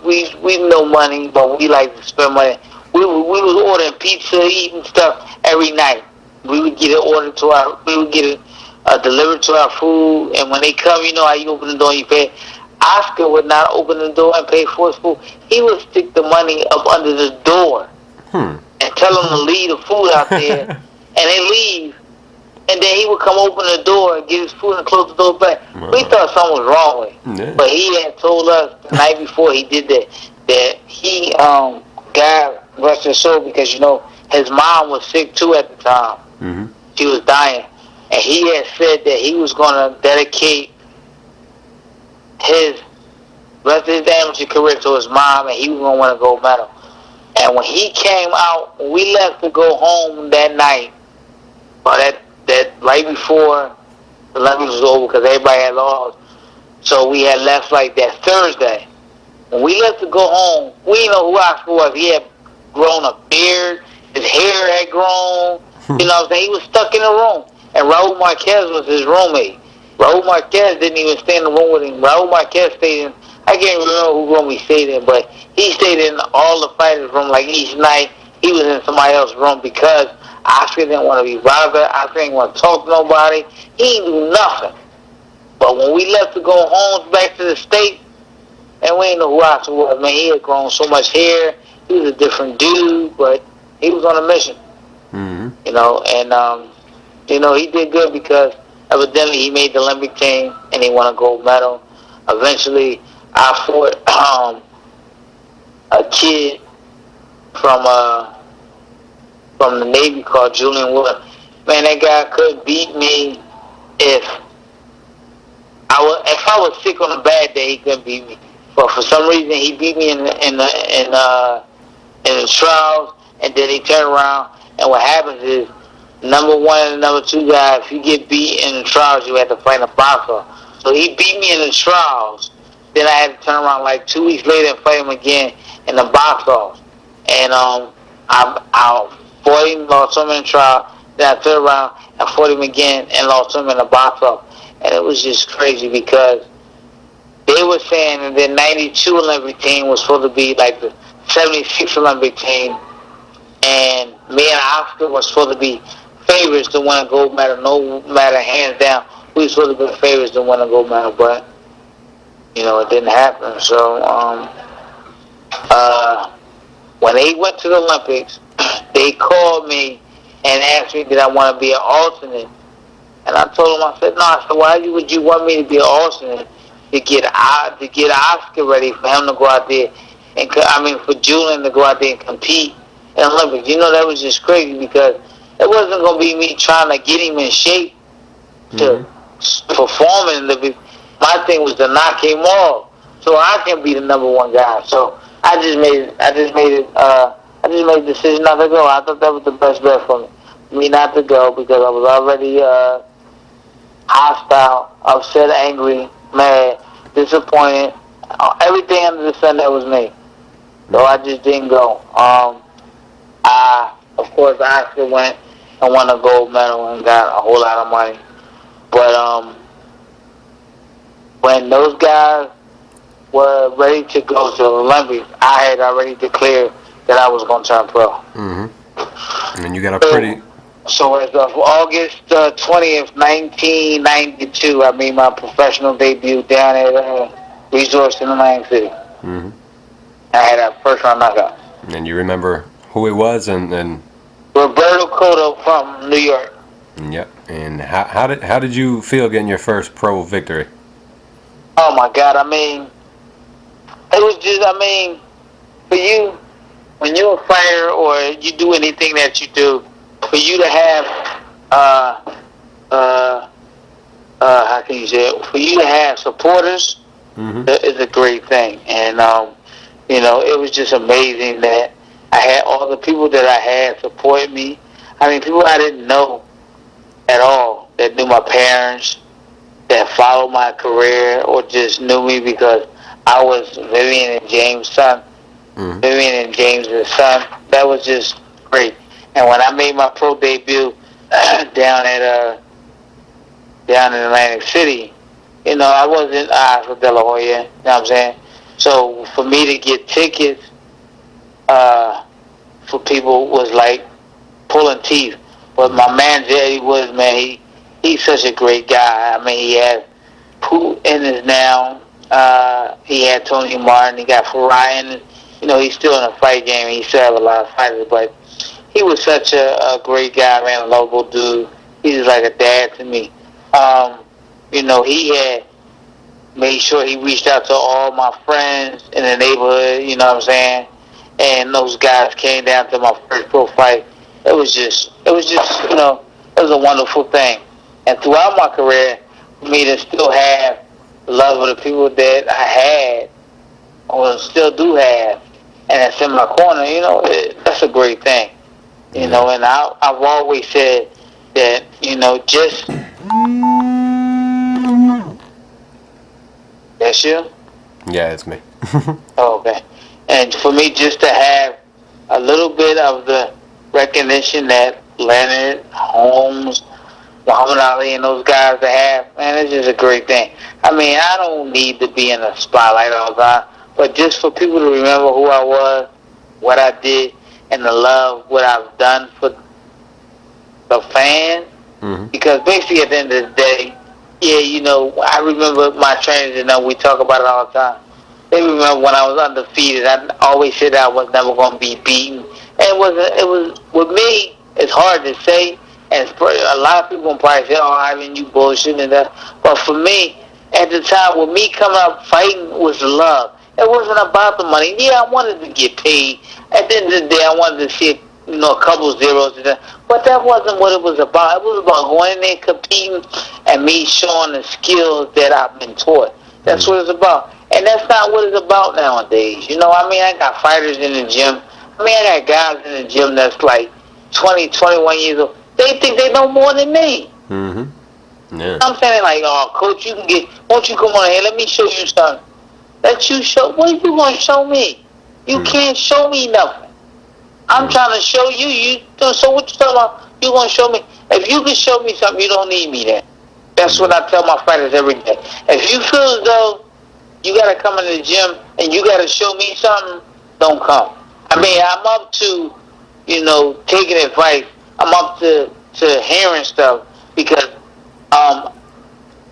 know money, but we like to spend money. We was ordering pizza, eating stuff every night. We would get it ordered to our, we would get it delivered to our food, and when they come, you know how you open the door and you pay. Oscar would not open the door and pay for his food. He would stick the money up under the door and tell them to leave the food out there, and they leave, and then he would come open the door and get his food and close the door back. We thought something was wrong with him, but he had told us the night before he did that he God rest his soul, because you know his mom was sick too at the time. She was dying, and he had said that he was going to dedicate his rest of his amateur career to his mom, and he was going to win a gold medal. And when he came out, when we left to go home that night, or that right before the Olympics was over, because everybody had lost, so we had left like that Thursday. When we left to go home, we didn't know who Oscar was. He had grown a beard, his hair had grown, you know what I'm saying? He was stuck in a room. And Raul Marquez was his roommate. Raul Marquez didn't even stay in the room with him. Raul Marquez stayed in, I can't remember who room he stayed in, but he stayed in all the fighters' room. Like each night, he was in somebody else's room because Oscar didn't want to be bothered. Oscar didn't want to talk to nobody. He didn't do nothing. But when we left to go home back to the States, and we didn't know who Oscar was, man, he had grown so much hair. He was a different dude, but he was on a mission. You know, and you know, he did good because evidently he made the Olympic team and he won a gold medal. Eventually, I fought a kid from the Navy called Julian Wood. Man, that guy could beat me if I was sick on a bad day. He couldn't beat me, but for some reason he beat me in the trials, and then he turned around. And what happens is, number one and number two guy, if you get beat in the trials, you have to fight a boxer. So he beat me in the trials. Then I had to turn around like 2 weeks later and fight him again in the box-offs. And I fought him, lost him in the trial. Then I turned around and fought him again and lost him in the box-off. And it was just crazy because they were saying that the 92 Olympic team was supposed to be like the 76 Olympic team. And me and Oscar were supposed to be favorites to win a gold medal, no matter, hands down. We were supposed to be favorites to win a gold medal, but, you know, it didn't happen. So, when they went to the Olympics, they called me and asked me did I want to be an alternate. And I told them, I said, no. I said, why would you want me to be an alternate? To get Oscar ready for him to go out there, and for Julian to go out there and compete in the Olympics. You know, that was just crazy because it wasn't going to be me trying to get him in shape to perform in the Olympics. My thing was to knock him off so I can be the number one guy. So I just made the decision not to go. I thought that was the best bet for me not to go, because I was already hostile, upset, angry, mad, disappointed. Everything under the sun, that was me. So I just didn't go. Of course, Oscar went, and won a gold medal and got a whole lot of money. But when those guys were ready to go to the Olympics, I had already declared that I was going to turn pro. Mm-hmm. And you got a pretty... So as of August 20th, 1992, I made my professional debut down at Resorts in Atlantic City. Mm-hmm. I had a first-round knockout. And you remember who it was and Roberto Cotto from New York. Yep. And how did you feel getting your first pro victory? Oh my God! I mean, it was just, I mean, for you, when you're a fighter or you do anything that you do, for you to have, how can you say it? For you to have supporters is a great thing. And, you know, it was just amazing that I had all the people that I had support me. I mean, people I didn't know at all, that knew my parents, that followed my career, or just knew me because I was Vivian and James' son. Vivian and James' son. That was just great. And when I made my pro debut down in Atlantic City, you know, I wasn't for De La Hoya, you know what I'm saying? So for me to get tickets for people was like pulling teeth. But my man, Eddie Woods, man, he's such a great guy. I mean, he has Pooh in his now. He had Tony Martin. He got Farai in it. You know, he's still in the fight game. He still have a lot of fighters, but he was such a great guy, man, a lovable dude. He's like a dad to me. You know, he had made sure he reached out to all my friends in the neighborhood, you know what I'm saying? And those guys came down to my first pro fight. It was just, you know, it was a wonderful thing. And throughout my career, for me to still have the love of the people that I had, or still do have, and that's in my corner, you know, that's a great thing. You know, and I've always said that, you know, just... That's you? Yeah, it's me. Oh, okay. And for me just to have a little bit of the recognition that Leonard, Holmes, Muhammad Ali, and those guys have, man, it's just a great thing. I mean, I don't need to be in the spotlight all the time, but just for people to remember who I was, what I did, and the love, what I've done for the fans, because basically at the end of the day, yeah, you know, I remember my trainers, and we talk about it all the time. They remember when I was undefeated, I always said I was never going to be beaten. And it was, with me, it's hard to say, and a lot of people probably say, oh, Ivan, you bullshit and that. But for me, at the time, with me coming up fighting was love. It wasn't about the money. Yeah, I wanted to get paid. At the end of the day, I wanted to see, you know, a couple zeros. But that wasn't what it was about. It was about going in there, competing, and me showing the skills that I've been taught. That's what it's about. And that's not what it's about nowadays. You know, I mean, I got fighters in the gym. I mean, I got guys in the gym that's like 20, 21 years old. They think they know more than me. Yeah. I'm saying, like, oh, coach, you can get, won't you come on here? Let me show you something. Let you show, what are you going to show me? You can't show me nothing. I'm trying to show you. So what you talking about? You going to show me? If you can show me something, you don't need me then. That's what I tell my fighters every day. If you feel as though you got to come in the gym and you got to show me something, don't come. I mean, I'm up to, you know, taking advice. I'm up to hearing stuff because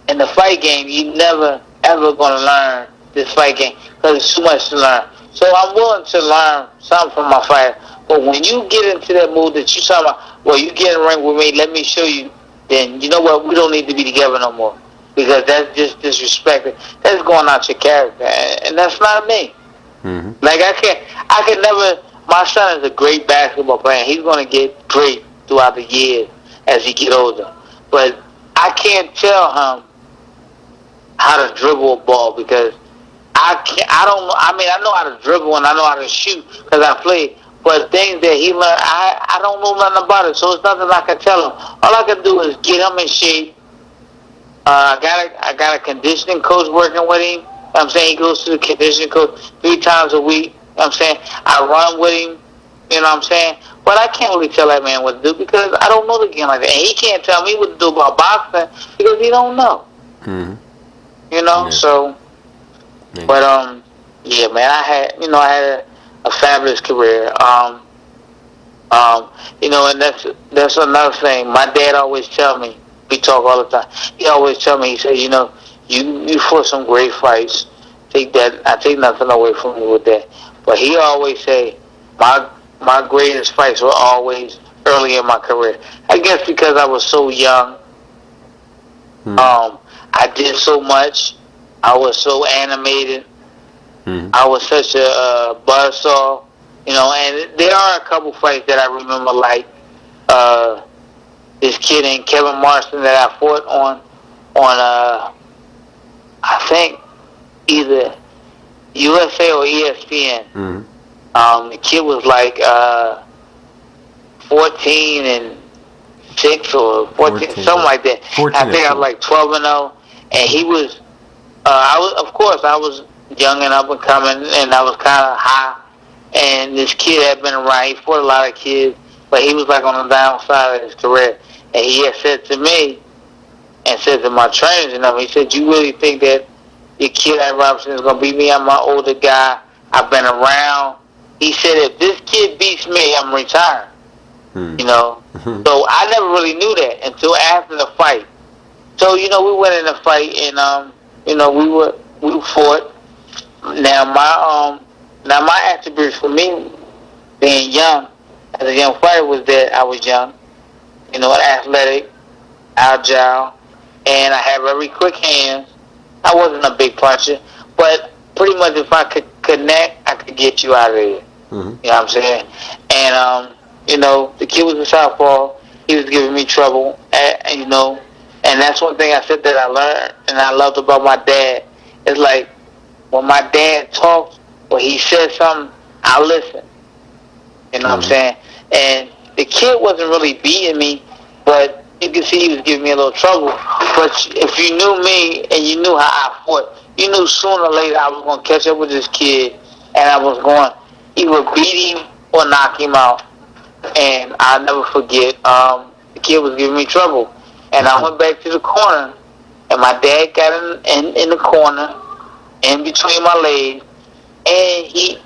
in the fight game, you never, ever going to learn this fight game because there's too much to learn. So I'm willing to learn something from my fighter. But when you get into that mood that you talking about, well, you get in the ring with me, let me show you, then you know what? We don't need to be together no more because that's just disrespectful. That's going out your character, and that's not me. Like I can never. My son is a great basketball player. He's going to get great throughout the years as he get older. But I can't tell him how to dribble a ball because I don't know. I mean, I know how to dribble and I know how to shoot because I play. But things that he learned, I don't know nothing about it. So it's nothing I can tell him. All I can do is get him in shape. I got a conditioning coach working with him. I'm saying he goes to the conditioning coach 3 times a week. I'm saying I run with him You know what I'm saying? But I can't really tell that man what to do because I don't know the game like that. And he can't tell me what to do about boxing because he don't know. Mm-hmm. You know? Yeah. So, Yeah. but, yeah, man, I had a fabulous career. You know, and that's another thing. My dad always tell me, we talk all the time. He always tell me, he said, you know, you fought some great fights. I take nothing away from you with that. But he always say, my greatest fights were always early in my career. I guess because I was so young. I did so much. I was so animated. I was such a buzzsaw. You know, and there are a couple fights that I remember, like this kid named Kevin Marston that I fought on I think either USA or ESPN. The kid was like 14 and 6 or 14, something like that. I think I was like 12-0, and he was. I was young and up and coming, and I was kind of high. And this kid had been around. He fought a lot of kids, but he was like on the downside of his career. And he had said to me, and said to my trainers, and he said, "You really think that your kid at Robinson is gonna beat me? I'm an older guy. I've been around." He said, "If this kid beats me, I'm retiring." You know. So I never really knew that until after the fight. So you know, we went in the fight, and you know, we fought. Now my attributes for me being young as a young fighter was that I was young, you know, athletic, agile, and I had very quick hands. I wasn't a big puncher, but pretty much if I could connect, I could get you out of there. You know what I'm saying? And you know, the kid was a southpaw. He was giving me trouble, and you know, and that's one thing I said that I learned and I loved about my dad. It's like when my dad talked or he said something, I listen. You know what I'm saying? And the kid wasn't really beating me, but you could see he was giving me a little trouble. But if you knew me and you knew how I fought, you knew sooner or later I was going to catch up with this kid, and I was going to either beat him or knock him out. And I'll never forget, the kid was giving me trouble. And I went back to the corner, and my dad got in the corner, in between my legs, and he's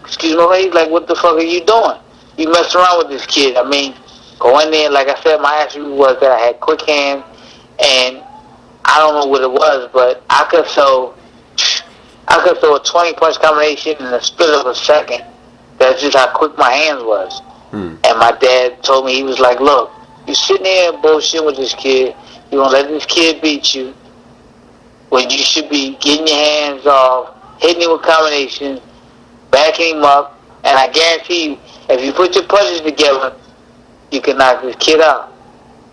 like, "What the fuck are you doing? You messed around with this kid." I mean, go in there, like I said, my attribute was that I had quick hands, and I don't know what it was, but I could throw a 20-punch combination in the split of a second. That's just how quick my hands was. And my dad told me, he was like, "Look, you sitting there bullshit with this kid. You gonna let this kid beat you when you should be getting your hands off, hitting him with combinations, backing him up, and I guarantee you, if you put your punches together, you can knock this kid out."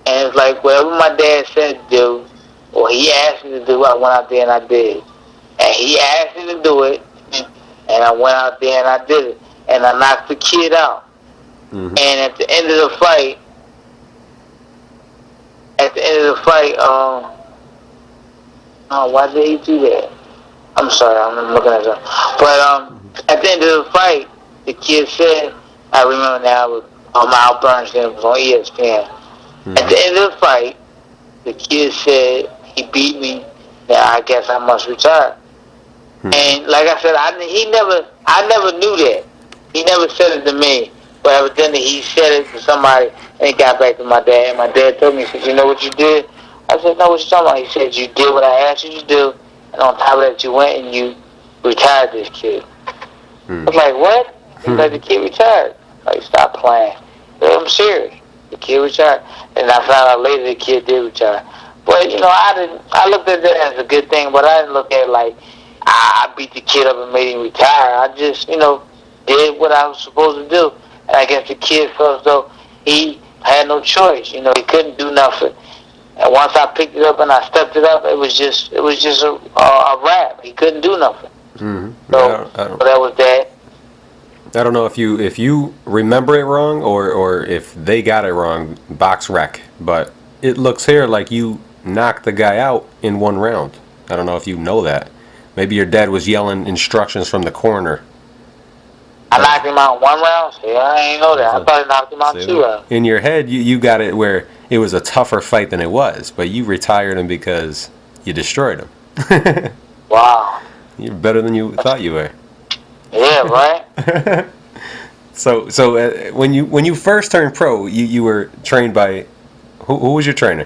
And it's like, whatever my dad said to do, or he asked me to do, I went out there and I did. And he asked me to do it, and I went out there and I did it. And I knocked the kid out. And at the end of the fight, why did he do that? I'm sorry, I'm looking at something. But at the end of the fight, the kid said, I remember now, with Mal Bernstein, was on ESPN. At the end of the fight, the kid said, "He beat me, now I guess I must retire." And like I said, I never knew that. He never said it to me, but evidently he said it to somebody, and it got back to my dad. And my dad told me, he said, "You know what you did?" I said, "No, what you talking about?" He said, "You did what I asked you to do, and on top of that, you went and you retired this kid." I was like, "What?" He's like, "The kid retired." Like, stop playing. I'm serious. The kid retired. And I found out later the kid did retire. But, you know, I looked at that as a good thing, but I didn't look at it like, I beat the kid up and made him retire. I just, you know, did what I was supposed to do. And I guess the kid felt as though he had no choice. You know, he couldn't do nothing. And once I picked it up and I stepped it up, it was just a wrap. He couldn't do nothing. So that was that. I don't know if you remember it wrong or if they got it wrong, box rec, but it looks here like you knocked the guy out in one round. I don't know if you know that. Maybe your dad was yelling instructions from the corner. I knocked him out in 1 round? See, I ain't know that. I thought he knocked him out in 2 rounds. In your head, you got it where it was a tougher fight than it was, but you retired him because you destroyed him. Wow. You're better than you thought you were. Yeah, right? So when you first turned pro, you were trained by who was your trainer?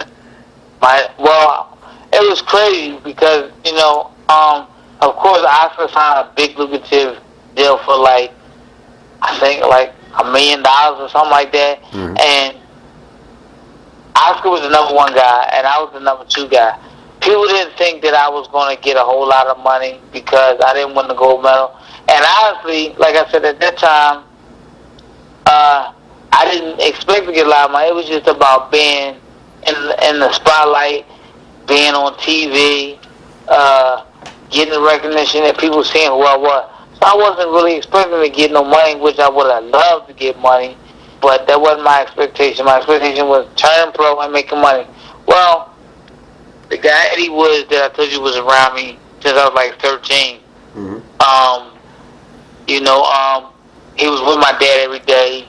Well, it was crazy because, of course, Oscar signed a big lucrative deal for I think $1 million or something like that. Mm-hmm. And Oscar was the number 1 guy, and I was the number 2 guy. People didn't think that I was going to get a whole lot of money because I didn't win the gold medal. And honestly, like I said, at that time, I didn't expect to get a lot of money. It was just about being in the spotlight, being on TV, getting the recognition that people seeing who I was. So I wasn't really expecting to get no money, which I would have loved to get money, but that wasn't my expectation. My expectation was turn pro and making money. Well, the guy Eddie Woods that I told you was around me since I was 13. Mm-hmm. He was with my dad every day.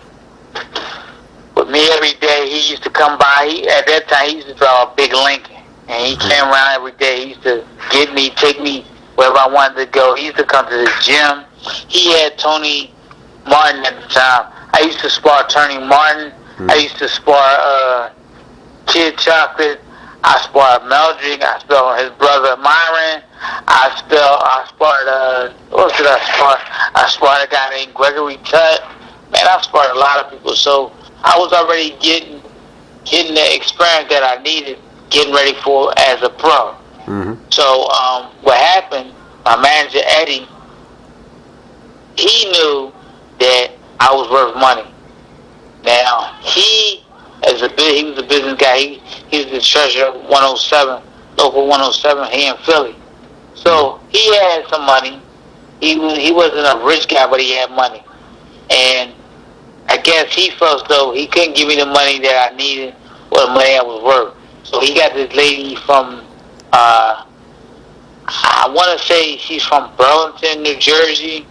With me every day, he used to come by. At that time, he used to drive a big Lincoln, and he came around every day. He used to get me, take me wherever I wanted to go. He used to come to the gym. He had Tony Martin at the time. I used to spar Tony Martin. Mm-hmm. I used to spar Kid Chocolate. I sparred Meldrick. I sparred his brother Myron. I sparred what did I spar? I sparred a guy named Gregory Tutt. Man, I sparred a lot of people. So I was already getting the experience that I needed, getting ready for as a pro. Mm-hmm. So what happened? My manager Eddie, he knew that I was worth money. Now he was a business guy. He was the treasurer of 107, local 107 here in Philly. So he had some money. He wasn't a rich guy, but he had money. And I guess he felt as though he couldn't give me the money that I needed or the money I was worth. So he got this lady from, I want to say she's from Burlington, New Jersey.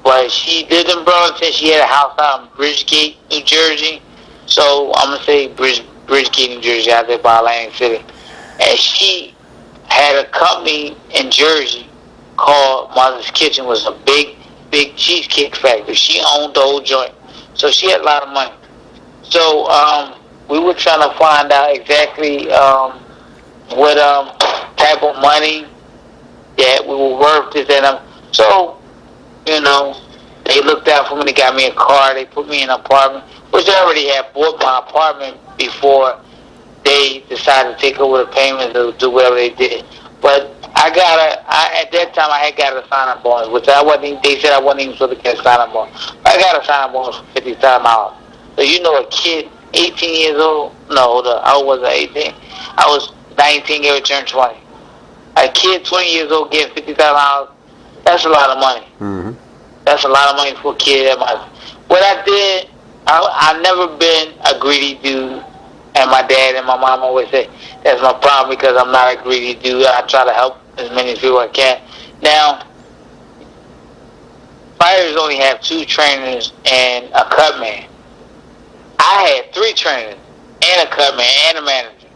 But she lived in Burlington. She had a house out in Bridgegate, New Jersey. So I'm going to say Bridgegate, New Jersey, out there by Atlantic City. And she had a company in Jersey called Mother's Kitchen. It was a big cheesecake factory. She owned the whole joint. So she had a lot of money. So we were trying to find out exactly what type of money that we were worth. This and so, they looked out for me. They got me a car. They put me in an apartment, which I already had bought my apartment before they decided to take over the payments or do whatever they did. But at that time I had got a sign-on bonus, which they said I wasn't even supposed to get a sign-on bonus. I got a sign-on bonus for $50,000. So a kid, 18 years old, I wasn't 18. I was 19, gave it turned 20. A kid 20 years old getting $50,000, that's a lot of money. Mm-hmm. That's a lot of money for a kid. What I did, I've never been a greedy dude. And my dad and my mom always say, that's my problem because I'm not a greedy dude. I try to help as many people as I can. Now, fighters only have 2 trainers and a cut man. I had 3 trainers and a cut man and a manager.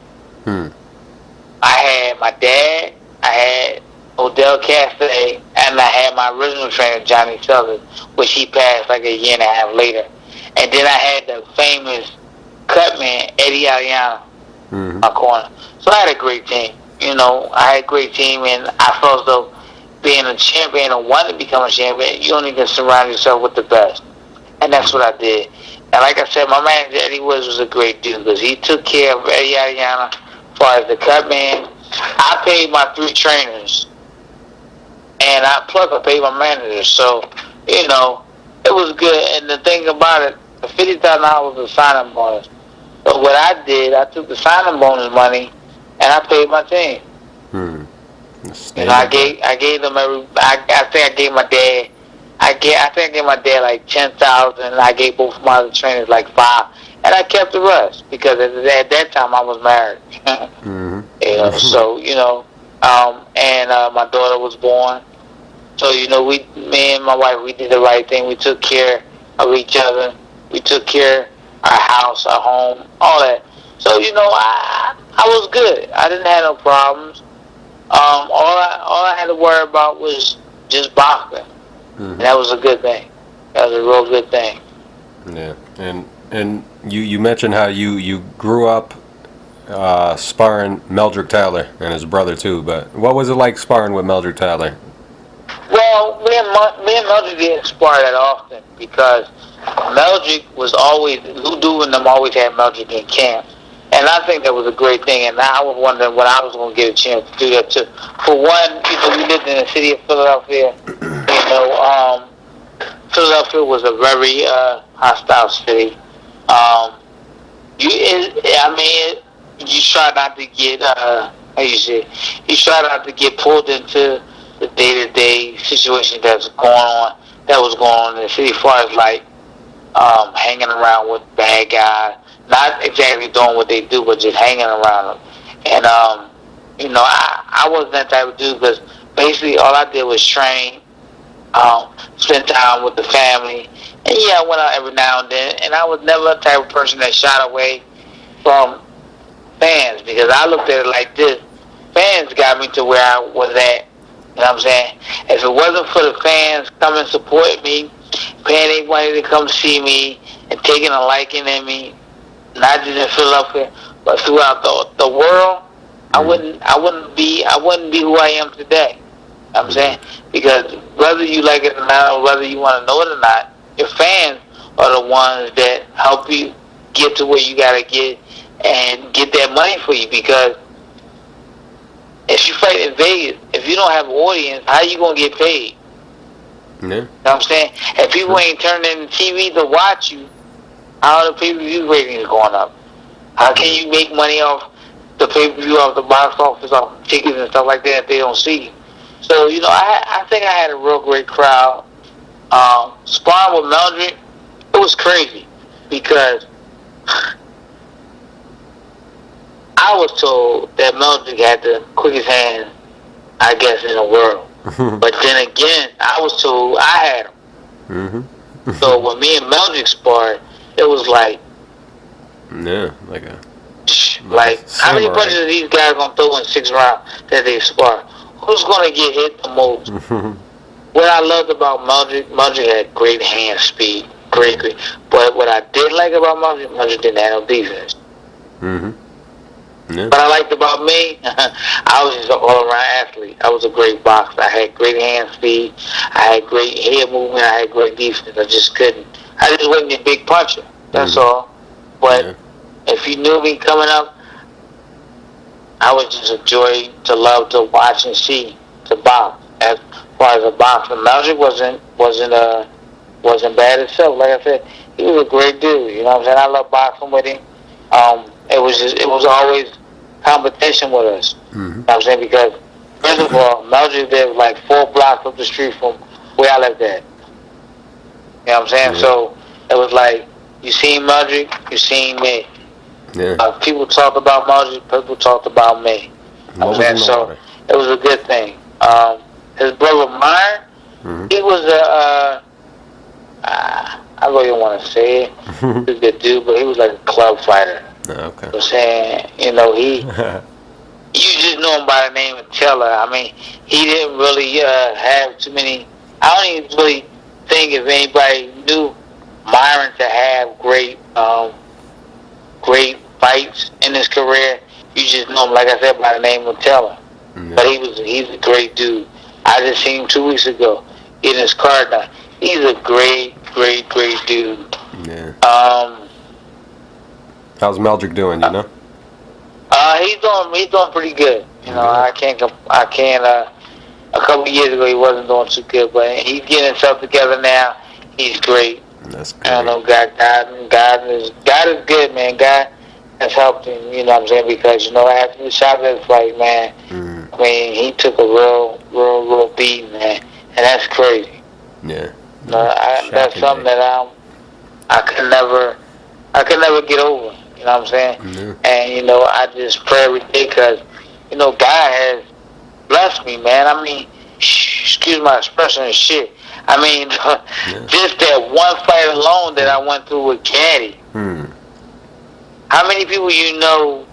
I had my dad, I had Odell Cassidy, and I had my original trainer, Johnny Southern, which he passed a year and a half later. And then I had the famous cut man, Eddie Aliana, my corner. So I had a great team. I had a great team, and I felt as though being a champion or wanting to become a champion, you only can surround yourself with the best. And that's what I did. And like I said, my manager, Eddie Woods, was a great dude because he took care of Eddie Aliana as far as the cut man. I paid my 3 trainers, and I paid my manager. So, it was good. And the thing about it, the $50,000 was a signing bonus. But what I did, I took the signing bonus money and I paid my team. I gave them I think I gave my dad. I think I gave my dad $10,000, and I gave both of my other trainers $5,000, and I kept the rest because at that time I was married. So and my daughter was born. So me and my wife, we did the right thing. We took care of each other. We took care of our house, our home, all that. So, I was good. I didn't have no problems. All I had to worry about was just boxing. And that was a good thing. That was a real good thing. Yeah, and you mentioned how you grew up sparring Meldrick Taylor and his brother too. But what was it like sparring with Meldrick Taylor? Well, me and Meldrick didn't spar that often because Meldrick was always, Ludu and them always had Meldrick in camp. And I think that was a great thing, and I was wondering when I was going to get a chance to do that too. For one, we lived in the city of Philadelphia. Philadelphia was a very hostile city. You try not to get, you try not to get pulled into the day-to-day situation that was going on in the city, as far as like hanging around with bad guys. Not exactly doing what they do, but just hanging around them. And, I wasn't that type of dude because basically all I did was train, spend time with the family. And, I went out every now and then. And I was never the type of person that shied away from fans because I looked at it like this. Fans got me to where I was at. You know what I'm saying? If it wasn't for the fans coming supporting me, paying their money to come see me, and taking a liking in me, not just in Philadelphia, but throughout the world, I wouldn't be who I am today. You know what I'm saying? Because whether you like it or not, or whether you want to know it or not, your fans are the ones that help you get to where you gotta get and get that money for you. Because if you fight in Vegas, if you don't have an audience, how you gonna get paid? Yeah. You know what I'm saying? If people ain't turning in the TV to watch you, how are the pay-per-view ratings going up? How can you make money off the pay-per-view, off the box office, off tickets and stuff like that if they don't see you? So, I think I had a real great crowd. Sparring with Meldrick, it was crazy because I was told that Meldrick had the quickest hands, I guess, in the world. But then again, I was told I had them. So when me and Meldrick sparred, it was like, how many punches are these guys gonna throw in 6 rounds that they spar? Who's gonna get hit the most? What I loved about Meldrick had great hand speed, great. But what I did like about Meldrick didn't have no defense. What I liked about me, I was just an all-around athlete. I was a great boxer. I had great hand speed. I had great head movement. I had great defense. I just wasn't a big puncher. That's all. But if you knew me coming up, I was just a joy to love to watch and see, to box. As far as a boxer, Meldrick wasn't bad himself. Like I said, he was a great dude. You know what I'm saying? I love boxing with him. It was always competition with us. You know what I'm saying? Because first of all, Meldrick lived like 4 blocks up the street from where I lived at. You know what I'm saying? So it was like, you seen Meldrick, you seen me. People talked about Meldrick, people talked about me. You know what I'm saying? So it was a good thing. His brother Myron, he was I really want to say it. He was a good dude, but he was like a club fighter. Okay. You know what I'm saying? You just know him by the name of Teller. I mean, he didn't really have too many. I don't even really think if anybody knew Myron to have great fights in his career, you just know him, like I said, by the name of Teller. But he's a great dude. I just seen him 2 weeks ago in his car now. He's a great dude. How's Meldrick doing, you know? He's doing pretty good. I can't. A couple of years ago, he wasn't doing too good, but he's getting himself together now. He's great. That's great. I don't know, God is good, man. God has helped him. You know what I'm saying? Because after the Chavez fight, man, I mean, he took a real beating, man, and that's crazy. Yeah. That's something that I could never get over. You know what I'm saying? And I just pray every day because God has blessed me, man. I mean, excuse my expression and shit. I mean, just that one fight alone that I went through with Caddy. How many people you know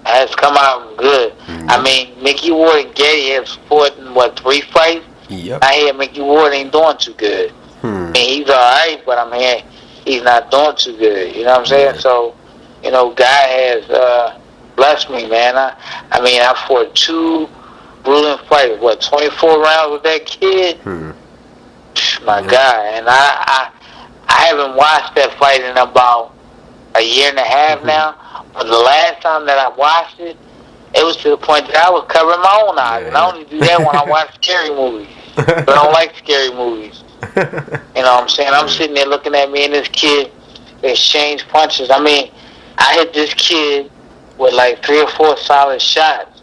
has come out good? I mean, Mickey Ward and Gaddy has fought in, 3 fights? Yep. I hear Mickey Ward ain't doing too good. I mean, he's alright, but I mean, he's not doing too good. You know what I'm saying? So, you know, God has blessed me, man. I mean, I fought 2 grueling fights. 24 rounds with that kid? My God. And I haven't watched that fight in about a year and a half now. But the last time that I watched it, it was to the point that I was covering my own eyes. And I only do that when I watch scary movies. But I don't like scary movies. You know what I'm saying? I'm sitting there looking at me and this kid exchange punches. I mean, I hit this kid with like 3 or 4 solid shots.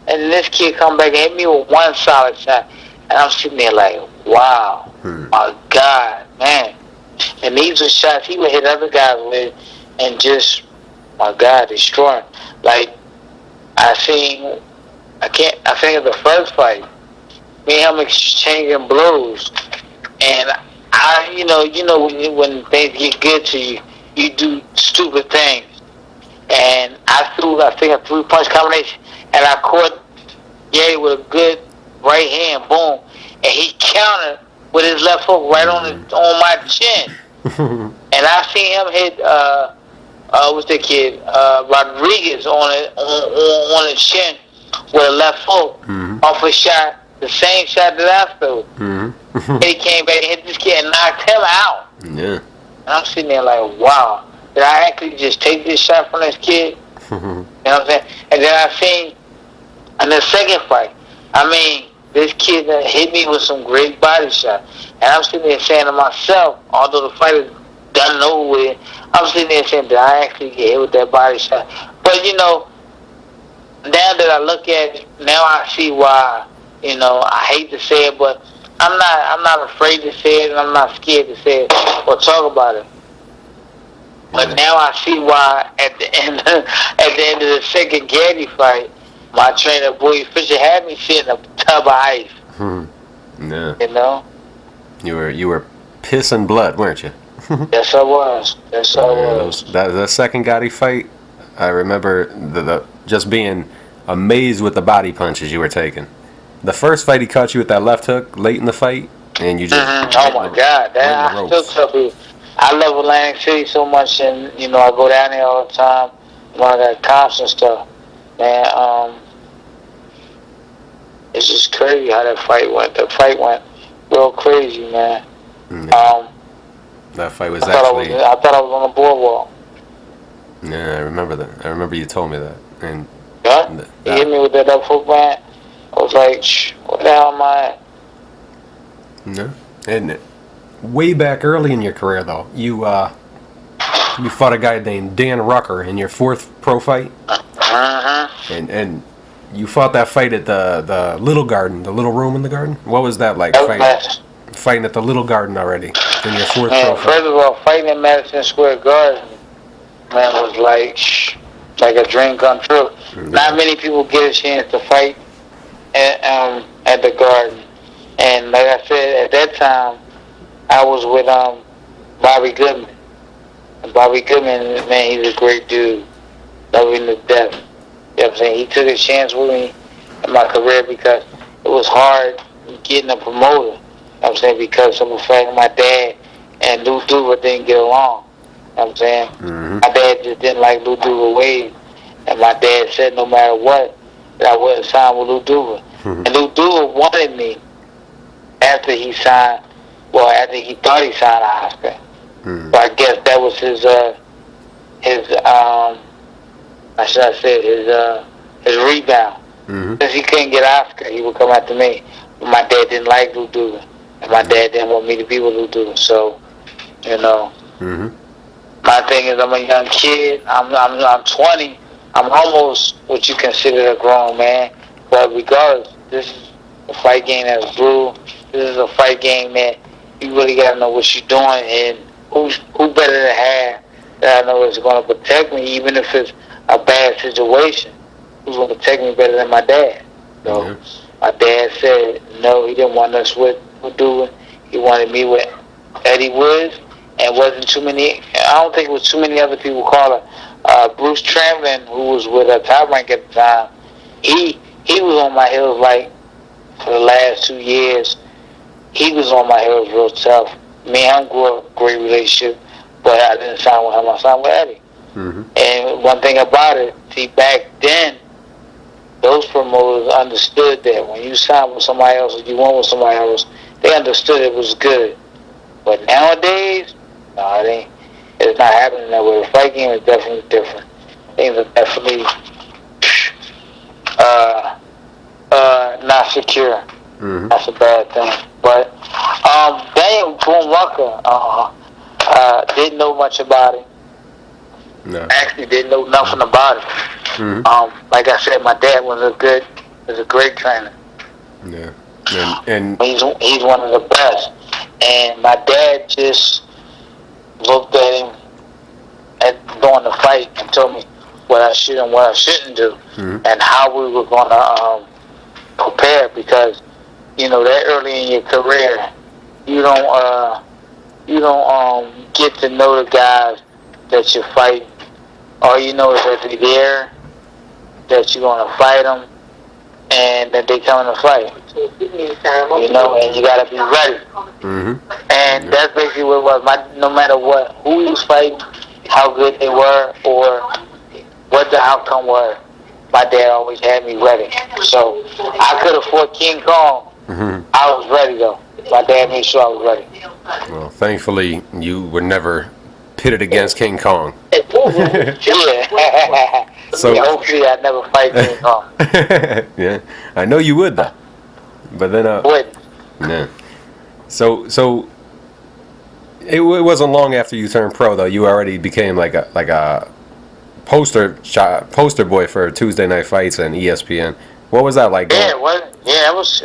And then this kid come back and hit me with 1 solid shot. And I'm sitting there like, wow, my God, man. And these are shots he would hit other guys with and just, my God, destroy him. Like, I think of the first fight, me and him exchanging blows. And you know, when things get good to you, you do stupid things. And I think a 3-punch combination, and I caught Gary with a good right hand, boom, and he countered with his left hook right on my chin. And I seen him hit what's the kid Rodriguez on the chin with a left hook off a shot, the same shot that I threw. And he came back and hit this kid and knocked him out. And I'm sitting there like, wow, did I actually just take this shot from this kid? You know what I'm saying? And then I seen in the second fight, I mean, this kid hit me with some great body shots. And I'm sitting there saying to myself, although the fight is done and over with, I'm sitting there saying, did I actually get hit with that body shot? But, you know, now that I look at it, now I see why, you know, I hate to say it, but I'm not afraid to say it, and I'm not scared to say it or talk about it. But now I see why at the end of the second Gaddy fight, my trainer, Boy Fisher, had me sit in a tub of ice. Yeah. You know? You were pissing blood, weren't you? Yes, I was. Yes, I was. That second Gotti fight, I remember the just being amazed with the body punches you were taking. The first fight, he caught you with that left hook late in the fight, and you just... Oh, my God. I still tell people, I love Atlantic City so much, and, you know, I go down there all the time. You know, I got comps and stuff. Man, it's just crazy how that fight went. The fight went real crazy, man. That fight was I thought I was on the boardwalk. Yeah, I remember that. I remember you told me that. And he hit me with that up hook, man. I was like, what the hell am I at? No, isn't it? Way back early in your career, though, you fought a guy named Dan Rucker in your 4th pro fight. And you fought that fight at the Little Garden, the little room in the garden. What was that like? Fighting at the Little Garden already in your 4th pro fight. First of all, fighting in Madison Square Garden, man, was like a dream come true. Not many people get a chance to fight at the Garden. And like I said, at that time, I was with Bobby Goodman. And Bobby Goodman, man, he's a great dude. Love him to death. You know what I'm saying? He took a chance with me in my career because it was hard getting a promoter. You know what I'm saying? Because of the fact my dad and Lou Duva didn't get along. You know what I'm saying? My dad just didn't like Lou Duva ways. And my dad said no matter what, that I wouldn't sign with Lou Duva. And Lou Duva wanted me after he thought he signed Oscar. So I guess that was his rebound. Since he couldn't get Oscar, he would come after me. But my dad didn't like Lou Duva. And my dad didn't want me to be with Lou Duva. So, you know, my thing is I'm a young kid. I'm 20. I'm almost what you consider a grown man. But regardless, this is a fight game that's brutal. This is a fight game that you really got to know what you're doing and who better to have that I know is going to protect me, even if it's a bad situation. Who's going to protect me better than my dad? So My dad said no, he didn't want us with doing. He wanted me with Eddie Woods, and wasn't too many. I don't think it was too many other people calling. Bruce Tramlin, who was with Top Rank at the time, he was on my heels like for the last 2 years. He was on my heels real tough. Me and him grew a great relationship, but I didn't sign with him. I signed with Eddie. Mm-hmm. And one thing about it, see, back then, those promoters understood that when you signed with somebody else or you went with somebody else, they understood it was good. But nowadays, no, it's not happening that way. The fight game is definitely different. Things are definitely not secure. Mm-hmm. That's a bad thing. But Daniel Boone Rucker didn't know much about it. No. Actually, didn't know nothing about it. Mm-hmm. Like I said, my dad was a great trainer. Yeah. And he's one of the best. And my dad just looked at him during the fight and told me what I should and what I shouldn't do, mm-hmm. and how we were gonna prepare, because that early in your career, you don't get to know the guys that you fight. All you know is that they're there, that you're gonna fight them, and that they come to fight. And you gotta be ready. Mm-hmm. And that's basically what it was. No matter who he was fighting, how good they were, or what the outcome was, my dad always had me ready. So I could have fought King Kong. Mm-hmm. I was ready though. My dad made sure I was ready. Well, thankfully, you were never pitted against King Kong. Yeah. So hopefully I never fight King Kong. Yeah, I know you would though. But then Would. Yeah. So it wasn't long after you turned pro though. You already became like a poster boy for Tuesday Night Fights and ESPN. What was that like? Yeah, it was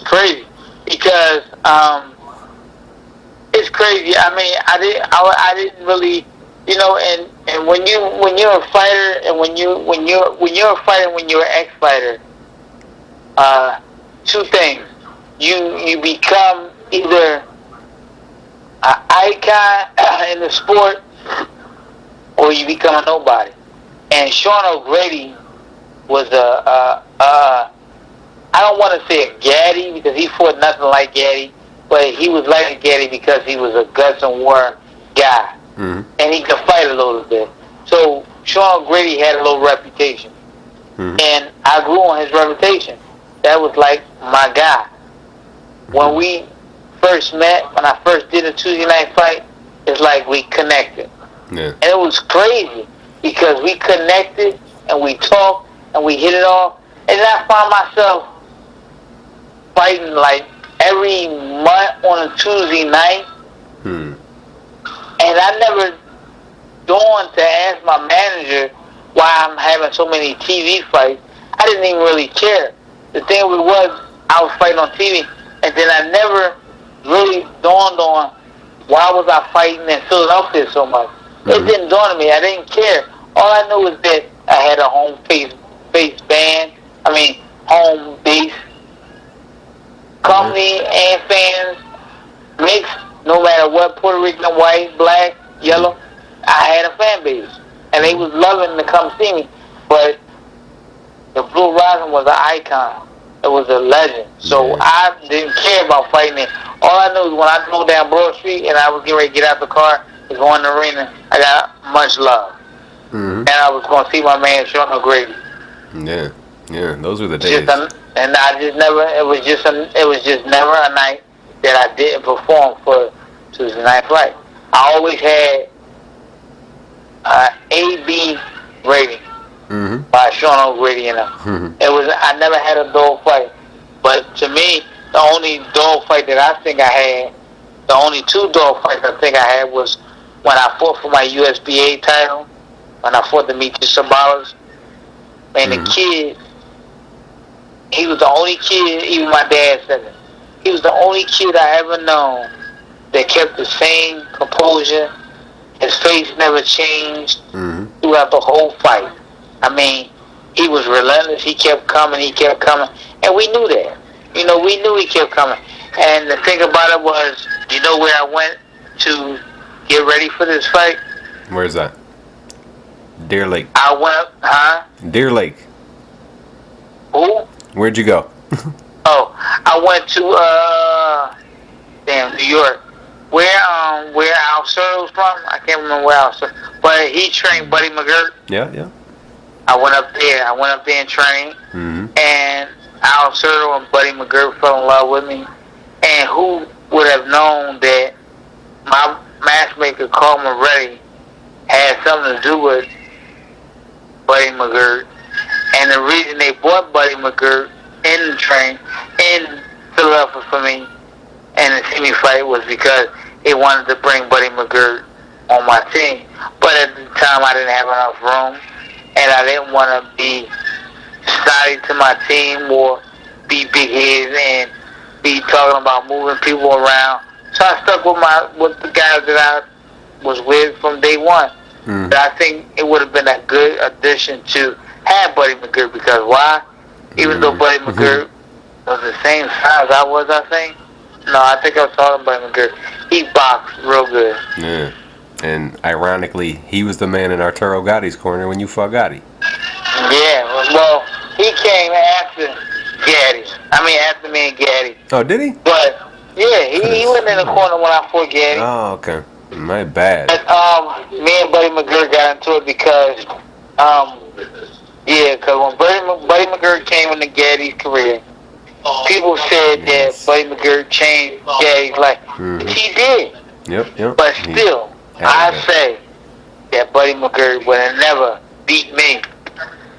crazy, because it's crazy. I mean, I didn't really, and when you're a fighter, and when you're a fighter, when you're an ex-fighter, two things. You become either an icon in the sport, or you become a nobody. And Sean O'Grady was I don't want to say a Gaddy, because he fought nothing like Gaddy, but he was like a Gaddy because he was a guts and war guy. Mm-hmm. And he could fight a little bit. So Sean O'Grady had a little reputation. Mm-hmm. And I grew on his reputation. That was like my guy. When we first met, when I first did a Tuesday night fight, it's like we connected. Yeah. And it was crazy, because we connected and we talked and we hit it off. And then I found myself fighting like every month on a Tuesday night. Hmm. And I never dawned to ask my manager why I'm having so many TV fights. I didn't even really care. The thing was, I was fighting on TV, and then I never really dawned on why was I fighting in Philadelphia so much. Mm-hmm. It didn't dawn on me. I didn't care. All I knew was that I had a home base company and fans mixed. No matter what, Puerto Rican, white, black, yellow, I had a fan base, and they was loving to come see me. But the Blue Rising was an icon. It was a legend. So I didn't care about fighting it. All I knew is when I drove down Broad Street and I was getting ready to get out the car and go in the arena, I got much love. Mm-hmm. And I was going to see my man Sean O'Grady. Yeah, those were the days. And I just never. It was just never a night that I didn't perform for Tuesday Night Fight. I always had A/B rating by Sean O'Grady. I never had a dog fight, but to me, the only dog fight that I think I had, the only two dog fights I think I had was when I fought for my USBA title, when I fought Demetrius Sabalas. And the kid, he was the only kid, even my dad said it, he was the only kid I ever known that kept the same composure. His face never changed throughout the whole fight. I mean, he was relentless. He kept coming. And we knew that. You know, we knew he kept coming. And the thing about it was, you know where I went to get ready for this fight? Where's that? Deer Lake. I went up, Deer Lake. Who? Where'd you go? Oh, I went to, New York. Where Al Cerro's from? I can't remember where Al Cerro. But he trained Buddy McGirt. Yeah. I went up there. And trained. Mm-hmm. And Al Cerro and Buddy McGirt fell in love with me. And who would have known that my matchmaker, Carl Moretti, had something to do with Buddy McGirt. And the reason they bought Buddy McGirt in the train in Philadelphia for me and the see me fight was because they wanted to bring Buddy McGirt on my team. But at the time, I didn't have enough room, and I didn't want to be snotty to my team or be big-headed and be talking about moving people around. So I stuck with the guys that I was with from day one. Mm. But I think it would have been a good addition to have Buddy McGirt because why? Even though Buddy McGirt was the same size I was, I think. No, I think I was talking about McGirt. He boxed real good. Yeah. And ironically, he was the man in Arturo Gotti's corner when you fought Gotti. Yeah, well, he came after after me and Gatti. Oh, did he? But, yeah, he went in the corner when I fought Gatti. Oh, okay. My bad. But, me and Buddy McGirt got into it because, because when Buddy McGirt came into Gatti's career, people said that Buddy McGirt changed Gatti's life. Mm-hmm. He did. Yep. But still, I say that Buddy McGirt would have never beat me.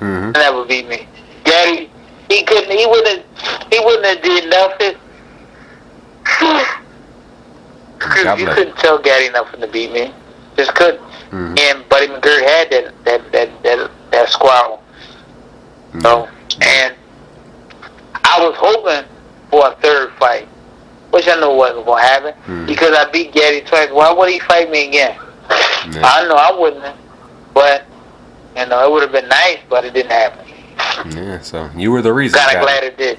Mm-hmm. Never beat me. Gatti, he wouldn't have did nothing. Because you couldn't tell Gatti nothing to beat me. Just couldn't. Mm-hmm. And Buddy McGirt had that squabble. Mm-hmm. So, and I was hoping for a third fight, which I knew wasn't going to happen because I beat Gatti twice. Why would he fight me again? Yeah. I know I wouldn't, but it would have been nice, but it didn't happen. Yeah, so you were the reason. Kind of glad it did.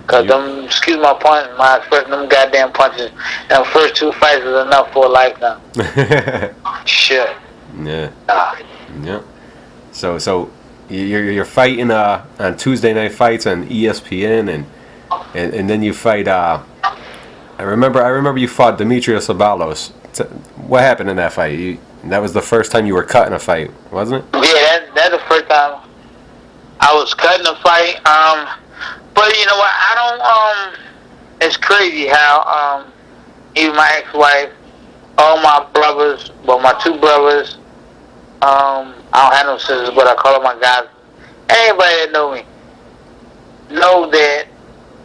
Because excuse my expression, them goddamn punches, them first two fights is enough for a lifetime. Shit. Yeah. Yeah. So you're fighting on Tuesday night fights on ESPN and then you fight. I remember you fought Demetrius Sabalos. What happened in that fight? That was the first time you were cut in a fight, wasn't it? Yeah, that's the first time I was cut in a fight. But you know what? It's crazy how even my ex-wife, all my brothers, my two brothers, I don't have no sisters, but I call them my guys. Anybody that know me know that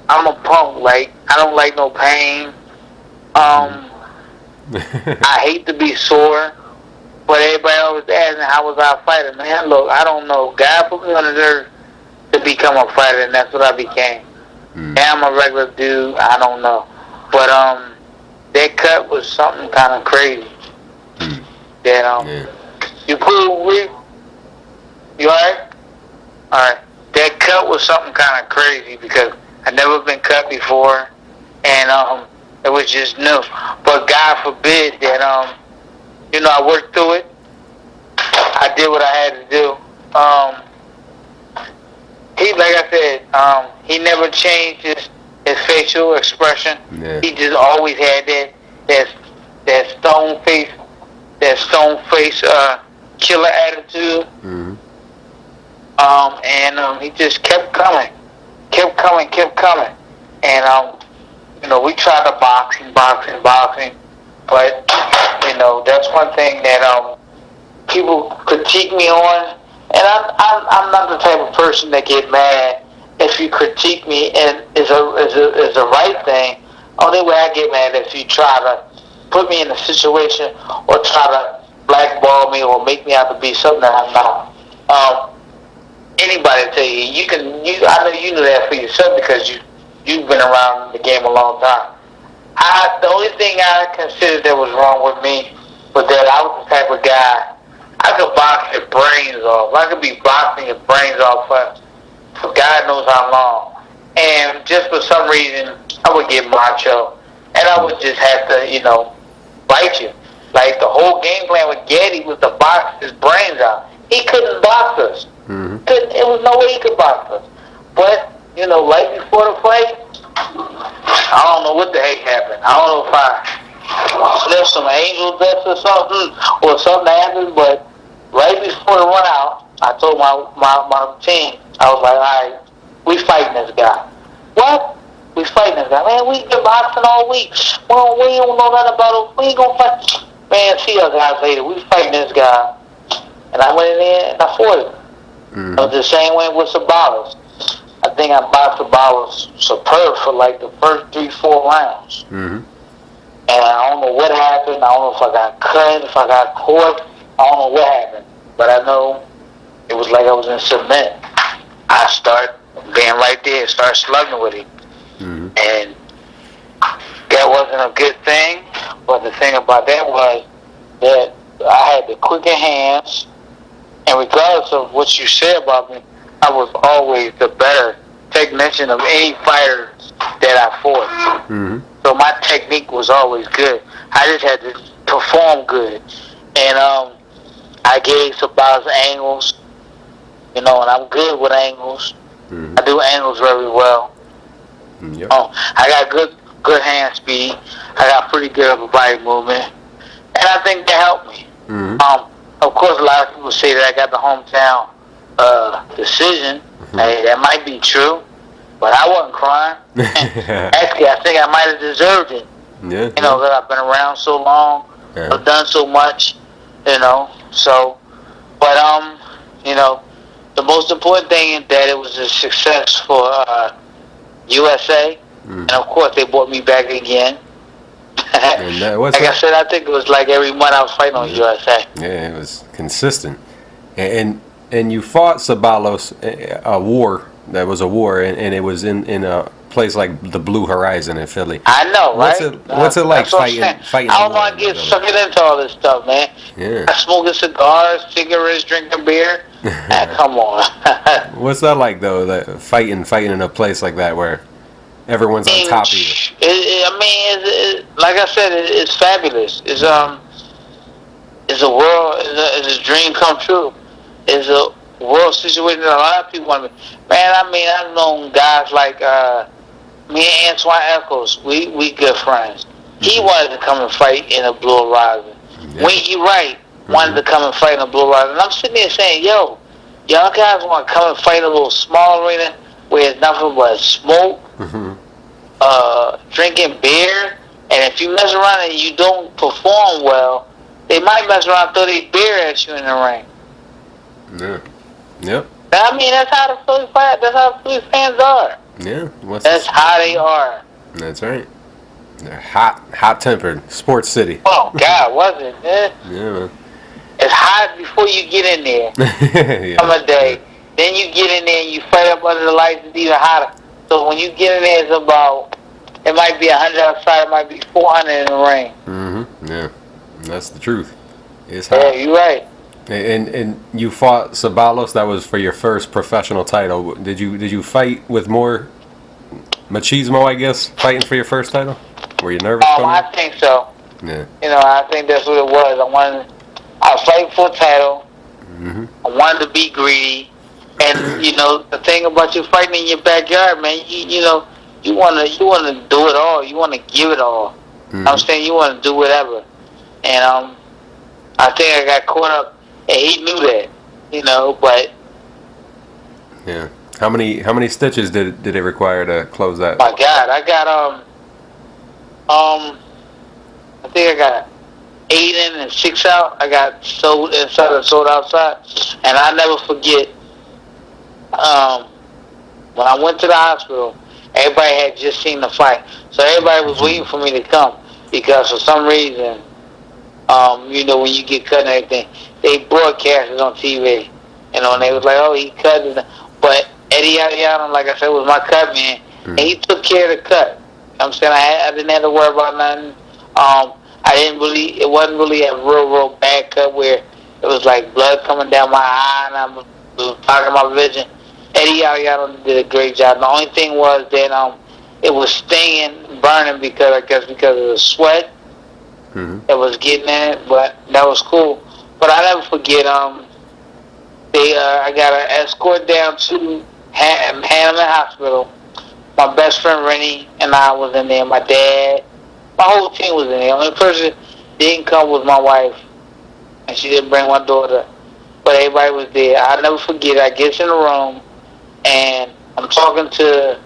I'm a punk. Like, I don't like no pain. I hate to be sore, but everybody always asking how was I fighting. Man, look, I don't know. God put me on the earth to become a fighter, and that's what I became. Now I'm a regular dude. I don't know, but that cut was something kind of crazy. That you cool with? You alright? Alright. That cut was something kind of crazy because I never been cut before, and it was just new. But God forbid that I worked through it. I did what I had to do. He, like I said, he never changed his facial expression. Yeah. He just always had that stone face killer attitude. Mm-hmm. And he just kept coming. And we tried to boxing, but that's one thing that people critique me on. And I'm not the type of person that get mad if you critique me and is a right thing. Only way I get mad if you try to put me in a situation or try to blackball me or make me out to be something that I'm not. Anybody tell you, I know you know that for yourself because you've been around the game a long time. The only thing I considered that was wrong with me was that I was the type of guy, I could box your brains off. I could be boxing your brains off for for God knows how long. And just for some reason, I would get macho, and I would just have to, bite you. Like the whole game plan with Getty was to box his brains out. He couldn't box us. It was no way he could box us. But, right before the fight, I don't know what the heck happened. I don't know if I sniffed some angel dust or something happened, but right before the run out, I told my team, I was like, all right, we fighting this guy. What? We fighting this guy. Man, we been boxing all week. Well, we don't know nothing about him. We ain't gonna fight. Man, see us guys later. We fighting this guy. And I went in there and I fought him. It was the same way with Sabalos. I think I boxed Sabalos superb for like the first 3-4 rounds. And I don't know what happened. I don't know if I got cut, if I got caught. I don't know what happened. But I know it was like I was in cement. I start being right there, start slugging with him. And that wasn't a good thing. But the thing about that was that I had the quicker hands. And regardless of what you said about me, I was always the better technician of any fighter that I fought. So my technique was always good. I just had to perform good. And I gave Sabalos angles, and I'm good with angles. I do angles very well. I got good hand speed. I got pretty good upper body movement. And I think that helped me. Of course, a lot of people say that I got the hometown decision. Hey, that might be true, but I wasn't crying. Actually, I think I might have deserved it. That I've been around so long, I've done so much, So, but the most important thing is that it was a success for USA, and of course they brought me back again. Like I said, I think it was like every month I was fighting on USA. Yeah, it was consistent. And you fought Sabalos a war. That was a war, and it was in a place like the Blue Horizon in Philly. I know, right? What's it like fighting? I don't want to get sucked into all this stuff, man. I smoking cigars, cigarettes, drinking beer. Come on. What's that like though? That fighting in a place like that where everyone's on top of you. Like I said, it's fabulous. It's a world. It's a dream come true. It's a world situation that a lot of people want to be. Man, I've known guys like me and Antoine Echols. We good friends. He wanted to come and fight in a Blue Horizon. Winky Wright wanted to come and fight in a Blue Horizon. And I'm sitting there saying, yo, y'all guys want to come and fight in a little small arena where it's nothing but smoke, drinking beer, and if you mess around and you don't perform well, they might mess around and throw their beer at you in the ring. That's how the Philly fight. That's how the Philly fans are. That's how they are. That's right. They're hot-tempered. Sports city. Oh God, was it? Man. It's hot before you get in there. Summer day. Then you get in there and you fight up under the lights. It's even hotter. So when you get in there, it's about. It might be 100 outside. It might be 400 in the ring. That's the truth. It's hot. Yeah, you're right. And you fought Sabalos. That was for your first professional title. Did you fight with more machismo? I guess fighting for your first title. Were you nervous? I think so. I think that's what it was. I was fighting for a title. I wanted to be greedy. And the thing about you fighting in your backyard, man, you wanna do it all. You wanna give it all. I'm saying you wanna do whatever. And I think I got caught up, and he knew that, But how many stitches did it require to close that? My God, I got I think I got 8 in and 6 out. I got sold inside and sold outside, and I never forget. When I went to the hospital, everybody had just seen the fight, so everybody was waiting for me to come because for some reason, when you get cut and everything, they broadcast it on TV, and they was like, oh, he cut it, but Eddie Ariano, like I said, was my cut man, and he took care of the cut. I'm saying I didn't have to worry about nothing. It wasn't really a real bad cut where it was like blood coming down my eye and I'm blocking my vision. Eddie Ariano did a great job. The only thing was that it was stinging, burning because I guess because of the sweat that was getting in it. But that was cool. But I never forget. I got an escort down to Hanneman Hospital. My best friend Rennie and I was in there. My dad, my whole team was in there. The only person didn't come was my wife, and she didn't bring my daughter. But everybody was there. I'll never forget. I get in the room, and I'm talking to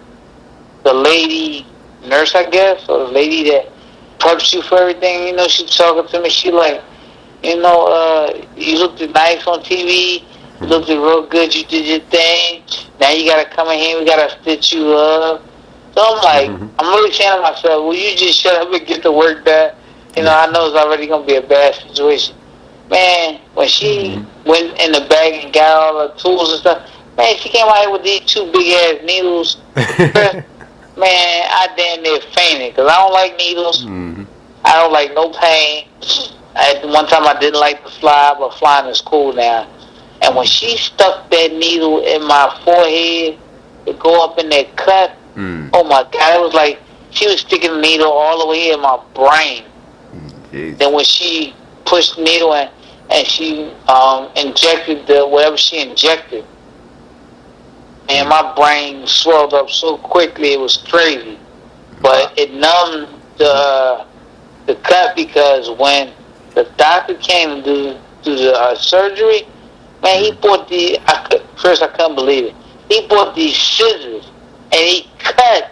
the lady nurse, I guess, or the lady that preps you for everything. You know, she's talking to me. She like, you looked nice on TV. You looked real good. You did your thing. Now you gotta come in here. We gotta stitch you up. So I'm like, I'm really saying to myself, will you just shut up and get the work done? You know, I know it's already gonna be a bad situation. Man, when she went in the bag and got all the tools and stuff, man, she came out here with these 2 big ass needles. Man, I damn near fainted because I don't like needles. I don't like no pain. At one time I didn't like to fly, but flying is cool now. And when she stuck that needle in my forehead to go up in that cut, oh my God, it was like she was sticking the needle all the way in my brain. Then when she pushed the needle in and she injected whatever she injected, man, my brain swelled up so quickly it was crazy. But it numbed the cut because when the doctor came to do the surgery, man, he bought first I couldn't believe it. He bought these scissors and he cut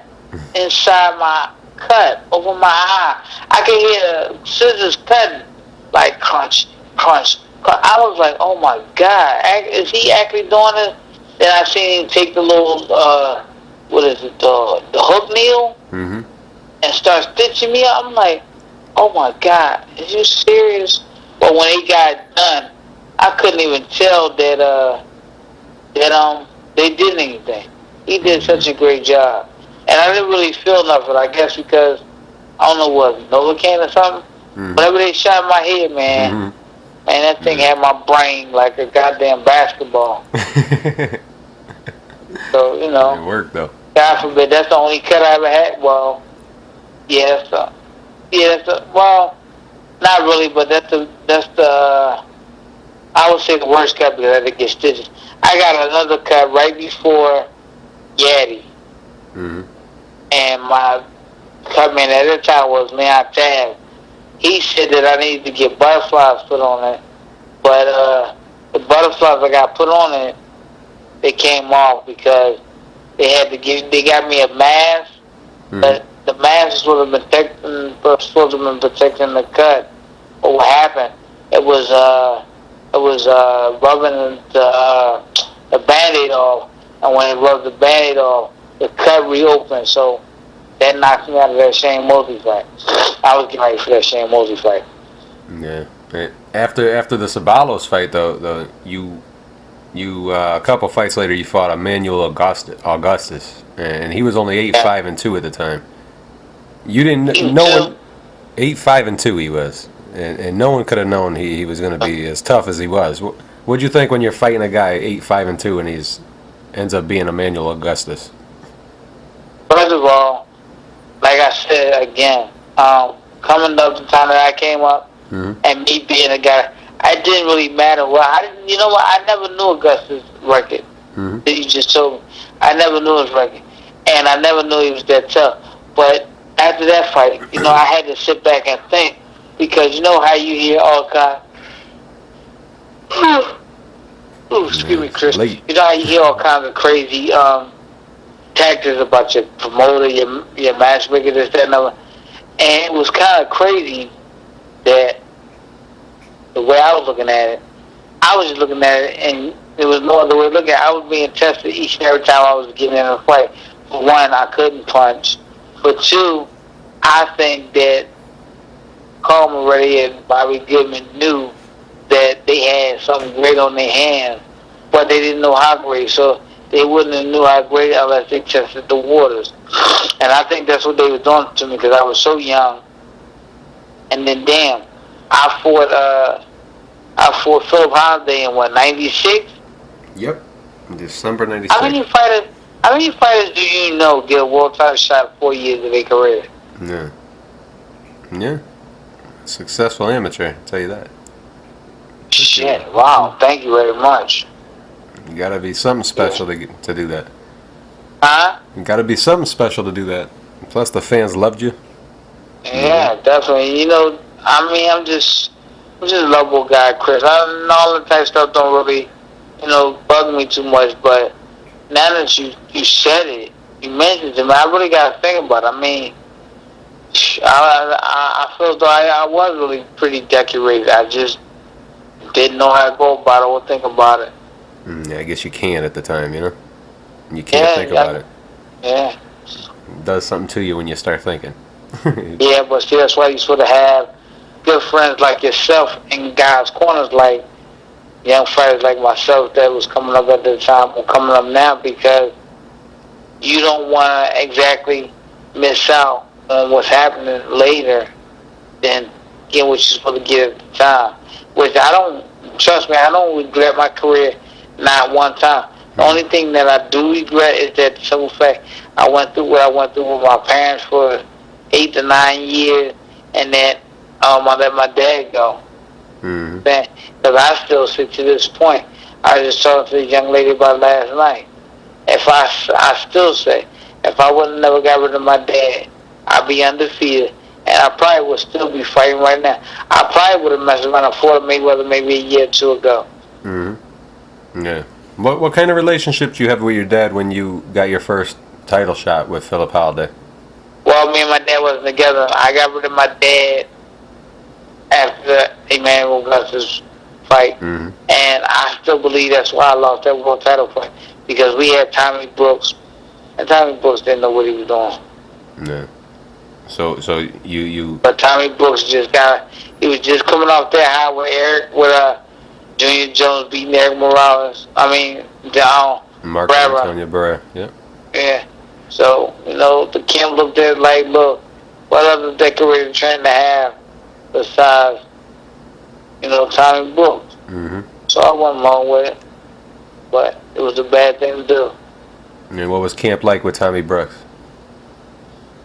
inside my cut over my eye. I could hear the scissors cutting, like crunch, crunch, crunch. I was like, oh my God, is he actually doing this? Then I seen him take the little, the hook needle and start stitching me up. I'm like, oh my God, is you serious? But when he got done, I couldn't even tell that they did anything. He did such a great job. And I didn't really feel nothing, I guess, because, I don't know what, Novocaine or something? Whenever they shot my head, man, that thing had my brain like a goddamn basketball. So, you know. It worked, though. God forbid, that's the only cut I ever had. Well, well, not really, but that's the I would say the worst cut because I had to get stitches. I got another cut right before Yaddy. And my cut man at the time was Leon Tab. He said that I needed to get butterflies put on it. But the butterflies I got put on it, they came off because they got me a mask. But the mask is what supposed to have been protecting the cut. But what happened? It was rubbing the Band-Aid off, and when it rubbed the Band-Aid off, the cut reopened. So that knocked me out of that Shane Mosley fight. I was getting ready for that Shane Mosley fight. Yeah. After the Ceballos fight, though, you a couple fights later, you fought Emmanuel Augustus, and he was only 8-5-2 at the time. You didn't know 8-5-2 he was, and no one could have known he was going to be as tough as he was. What'd you think when you're fighting a guy 8-5-2 and he's ends up being Emmanuel Augustus? First of all, like I said again, coming up the time that I came up, and me being a guy, it didn't really matter. You know what? I never knew Augustus' record. That you just told me. I never knew his record, and I never knew he was that tough. But after that fight, I had to sit back and think, because you know how you hear all kinds. Excuse me, Chris. You know how you hear all kinds of crazy tactics about your promoter, your matchmaker, this, that, and other. And it was kind of crazy that the way I was looking at it, I was just looking at it, and there was no other way to look at it. I was being tested each and every time I was getting in a fight. For one, I couldn't punch. For two, I think that Carl Moretti and Bobby Goodman knew that they had something great on their hands, but they didn't know how great, so they wouldn't have knew how great unless they tested the waters. And I think that's what they were doing to me because I was so young. And then, damn, I fought Philip Holiday in, 96? Yep. December How '96. many fighters? How many fighters do you know get a world title shot in 4 years of their career? Yeah. Yeah. Successful amateur, I'll tell you that. Shit! Wow! Thank you very much. You gotta be something special to do that. Huh? You gotta be something special to do that. Plus, the fans loved you. Yeah, definitely. I'm just a lovable guy, Chris. All the type of stuff don't really, bug me too much. But now that you said it, you mentioned it, I really got to think about it. I mean, I feel as though I was really pretty decorated. I just didn't know how to go about it or think about it. Yeah, I guess you can't at the time, You can't think about it. Yeah. It does something to you when you start thinking. Yeah, but see, that's why you sort of have good friends like yourself in guys' corners, like young fighters like myself that was coming up at the time or coming up now, because you don't want to exactly miss out on what's happening later than get what you're supposed to get at the time. Which trust me, I don't regret my career, not one time. The only thing that I do regret is that the simple fact I went through what I went through with my parents for 8 to 9 years, and then I let my dad go. Because I still sit to this point. I was just talking to the young lady about last night. I still say, if I would have never got rid of my dad, I'd be undefeated, and I probably would still be fighting right now. I probably would have messed around and fought Mayweather maybe a year or two ago. Yeah. What kind of relationship did you have with your dad when you got your first title shot with Philip Holiday? Well, me and my dad wasn't together. I got rid of my dad after Emmanuel Augustus fight, and I still believe that's why I lost that world title fight, because we had Tommy Brooks, and Tommy Brooks didn't know what he was doing. Yeah. So you. But Tommy Brooks he was just coming off that high with Junior Jones beating Eric Morales. I mean, Mark Antonio Barrera. Yeah. Yeah. So, the camp looked at it like, look, what other decorator trying to have besides, Tommy Brooks? So I went along with it, but it was a bad thing to do. And what was camp like with Tommy Brooks?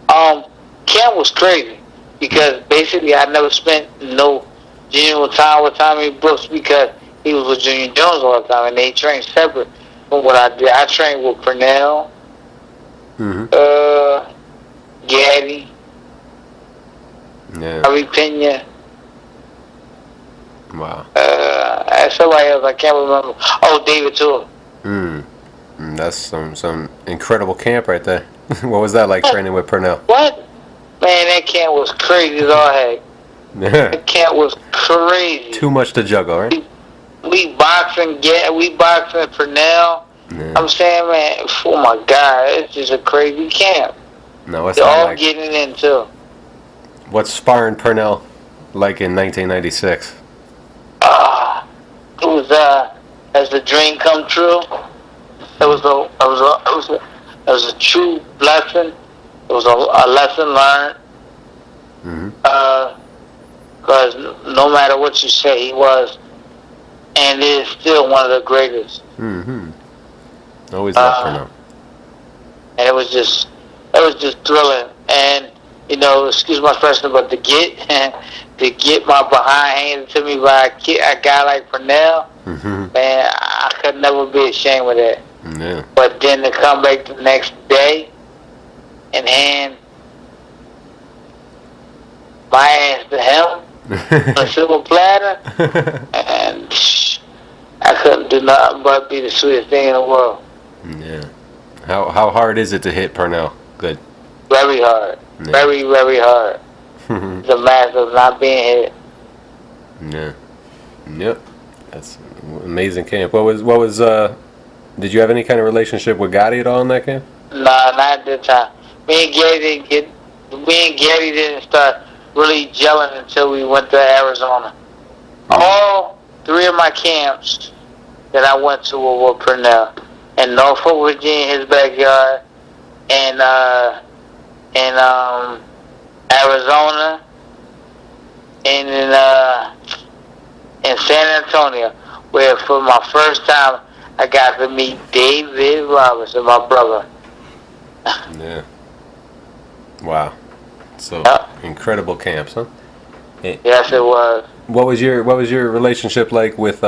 Camp was crazy, because basically I never spent no genuine time with Tommy Brooks, because he was with Junior Jones all the time, and they trained separate from what I did. I trained with Purnell, Gaddy, Harvey Pena. Wow. And somebody else I can't remember. Oh, David Tour. That's some incredible camp right there. What was that like, training with Purnell? What? Man, that camp was crazy as all heck. That camp was crazy. Too much to juggle, right? We boxing Purnell. Yeah. I'm saying, man, oh my God, it's just a crazy camp. No, it's They're not all like, getting into. What's sparring Purnell like in 1996? It was as the dream come true. It was a true lesson. It was a lesson learned. Because no matter what you say, he was, and is still one of the greatest. Always loved Purnell. And it was just thrilling. And excuse my expression, but to get my behind handed to me by a guy like Purnell, man, I could never be ashamed of that. Yeah. But then to come back the next day and hand my ass to him on a silver platter, and I couldn't do nothing but be the sweetest thing in the world. Yeah. How hard is it to hit Purnell? Good. Very hard. Yeah. Very, very hard. It's a matter of not being hit. Yeah. Yep. That's amazing camp. What was did you have any kind of relationship with Gotti at all in that camp? Nah, not at that time. Me and Gary didn't start really gelling until we went to Arizona. All 3 of my camps that I went to were with Purnell. In Norfolk, Virginia, his backyard, and Arizona, and in San Antonio, where for my first time I got to meet David Robinson, my brother. Yeah. Wow. So incredible camps, huh? Yes, it was. What was your relationship like with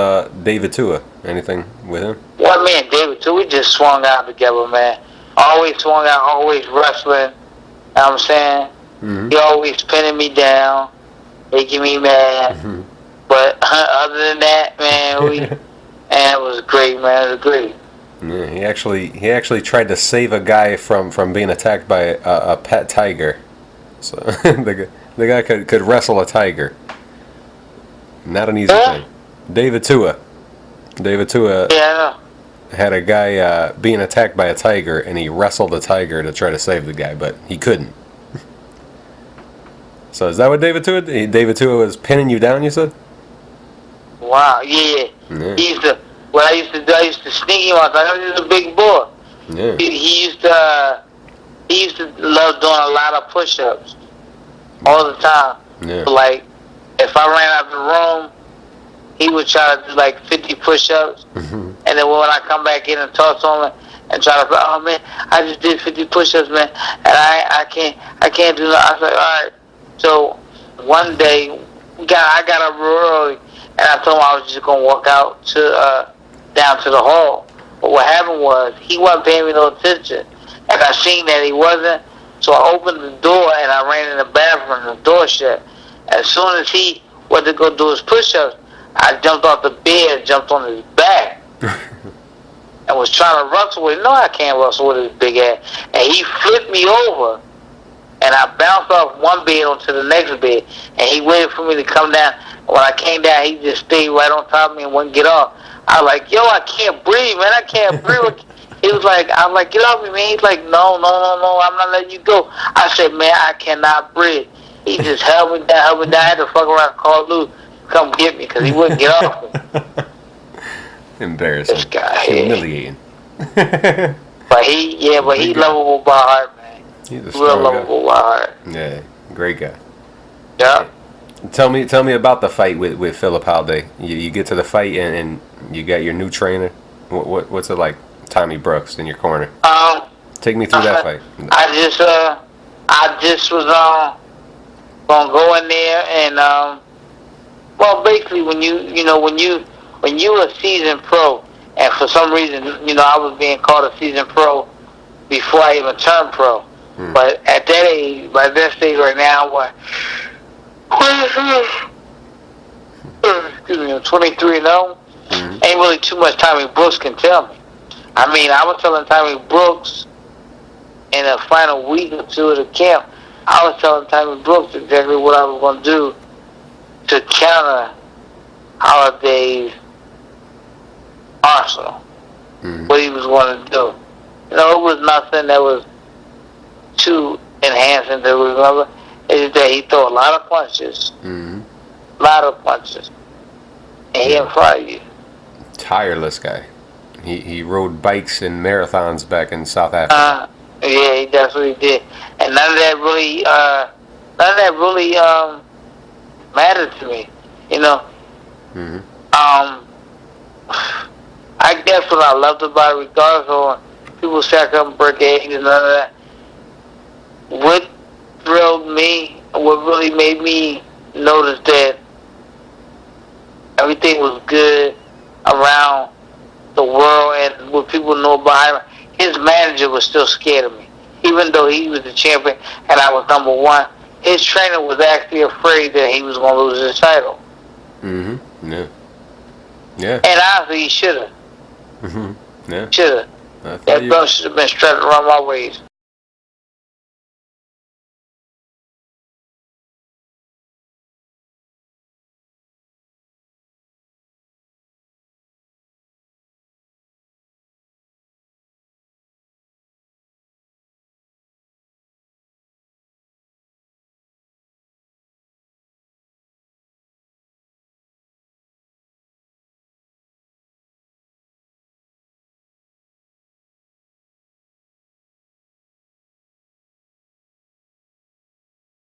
David Tua? Anything with him? Well, me and David too, we just swung out together, man. Always swung out, always wrestling. You know what I'm saying? Mm-hmm. He always pinning me down, making me mad. Mm-hmm. But other than that, man, and it was great, man. It was great. Yeah, he actually tried to save a guy from being attacked by a pet tiger. So the guy could wrestle a tiger. Not an easy thing. David Tua Yeah, had a guy being attacked by a tiger, and he wrestled a tiger to try to save the guy, but he couldn't. So is that what David Tua did? David Tua was pinning you down, you said? wow, yeah. He used to. What I used to do, I used to sneak him out. I was a big boy. Yeah. He used to love doing a lot of push-ups all the time. Yeah. Like, if I ran out of the room, he would try to do like 50 push-ups. Mm-hmm. And then when I come back in and talk to him and try to, oh man, I just did 50 push-ups, man, and I can't do that. I was like, all right. So one day, I got up real early, and I told him I was just gonna walk out to down to the hall. But what happened was he wasn't paying me no attention, and I seen that he wasn't. So I opened the door and I ran in the bathroom, and the door shut. As soon as he went to go do his push-ups, I jumped off the bed and jumped on his back and was trying to wrestle with him. No, I can't wrestle with his big ass. And he flipped me over, and I bounced off one bed onto the next bed, and he waited for me to come down. When I came down, he just stayed right on top of me and wouldn't get off. I was like, yo, I can't breathe, man. I can't breathe. He was like, I was like, get off me, man. He's like, no, I'm not letting you go. I said, man, I cannot breathe. He just held me down. I had to fuck around and call Lou to come get me because he wouldn't get off me. Embarrassing. This guy, humiliating. But he lovable by heart, man. He's a real lovable by heart. Yeah, great guy. Yeah. Tell me about the fight with Philip Haldane. You get to the fight and you got your new trainer. What's it like, Tommy Brooks in your corner? Take me through that fight. I just was gonna go in there and well, basically when you a seasoned pro, and for some reason I was being called a seasoned pro before I even turned pro. But at that age, by that stage right now, excuse me, I'm 23 and 0. Ain't really too much Tommy Brooks can tell me. I mean, I was telling Tommy Brooks in the final week or two of the camp, I was telling Tommy Brooks exactly what I was going to do to counter Holliday's arsenal. What he was going to do. It was nothing that was too enhancing to remember. It's that he threw a lot of punches. A lot of punches. And he didn't fight you. Tireless guy. He rode bikes and marathons back in South Africa. Yeah, that's what he did. And none of that really mattered to me. I guess what I loved about it, regardless of when people say I couldn't break eggs and none of that, what thrilled me, what really made me notice that everything was good around the world and what people know about him, his manager was still scared of me. Even though he was the champion and I was number one, his trainer was actually afraid that he was going to lose his title. Yeah. And honestly, he should have. Yeah. Should have. That belt should have been strapped around my waist.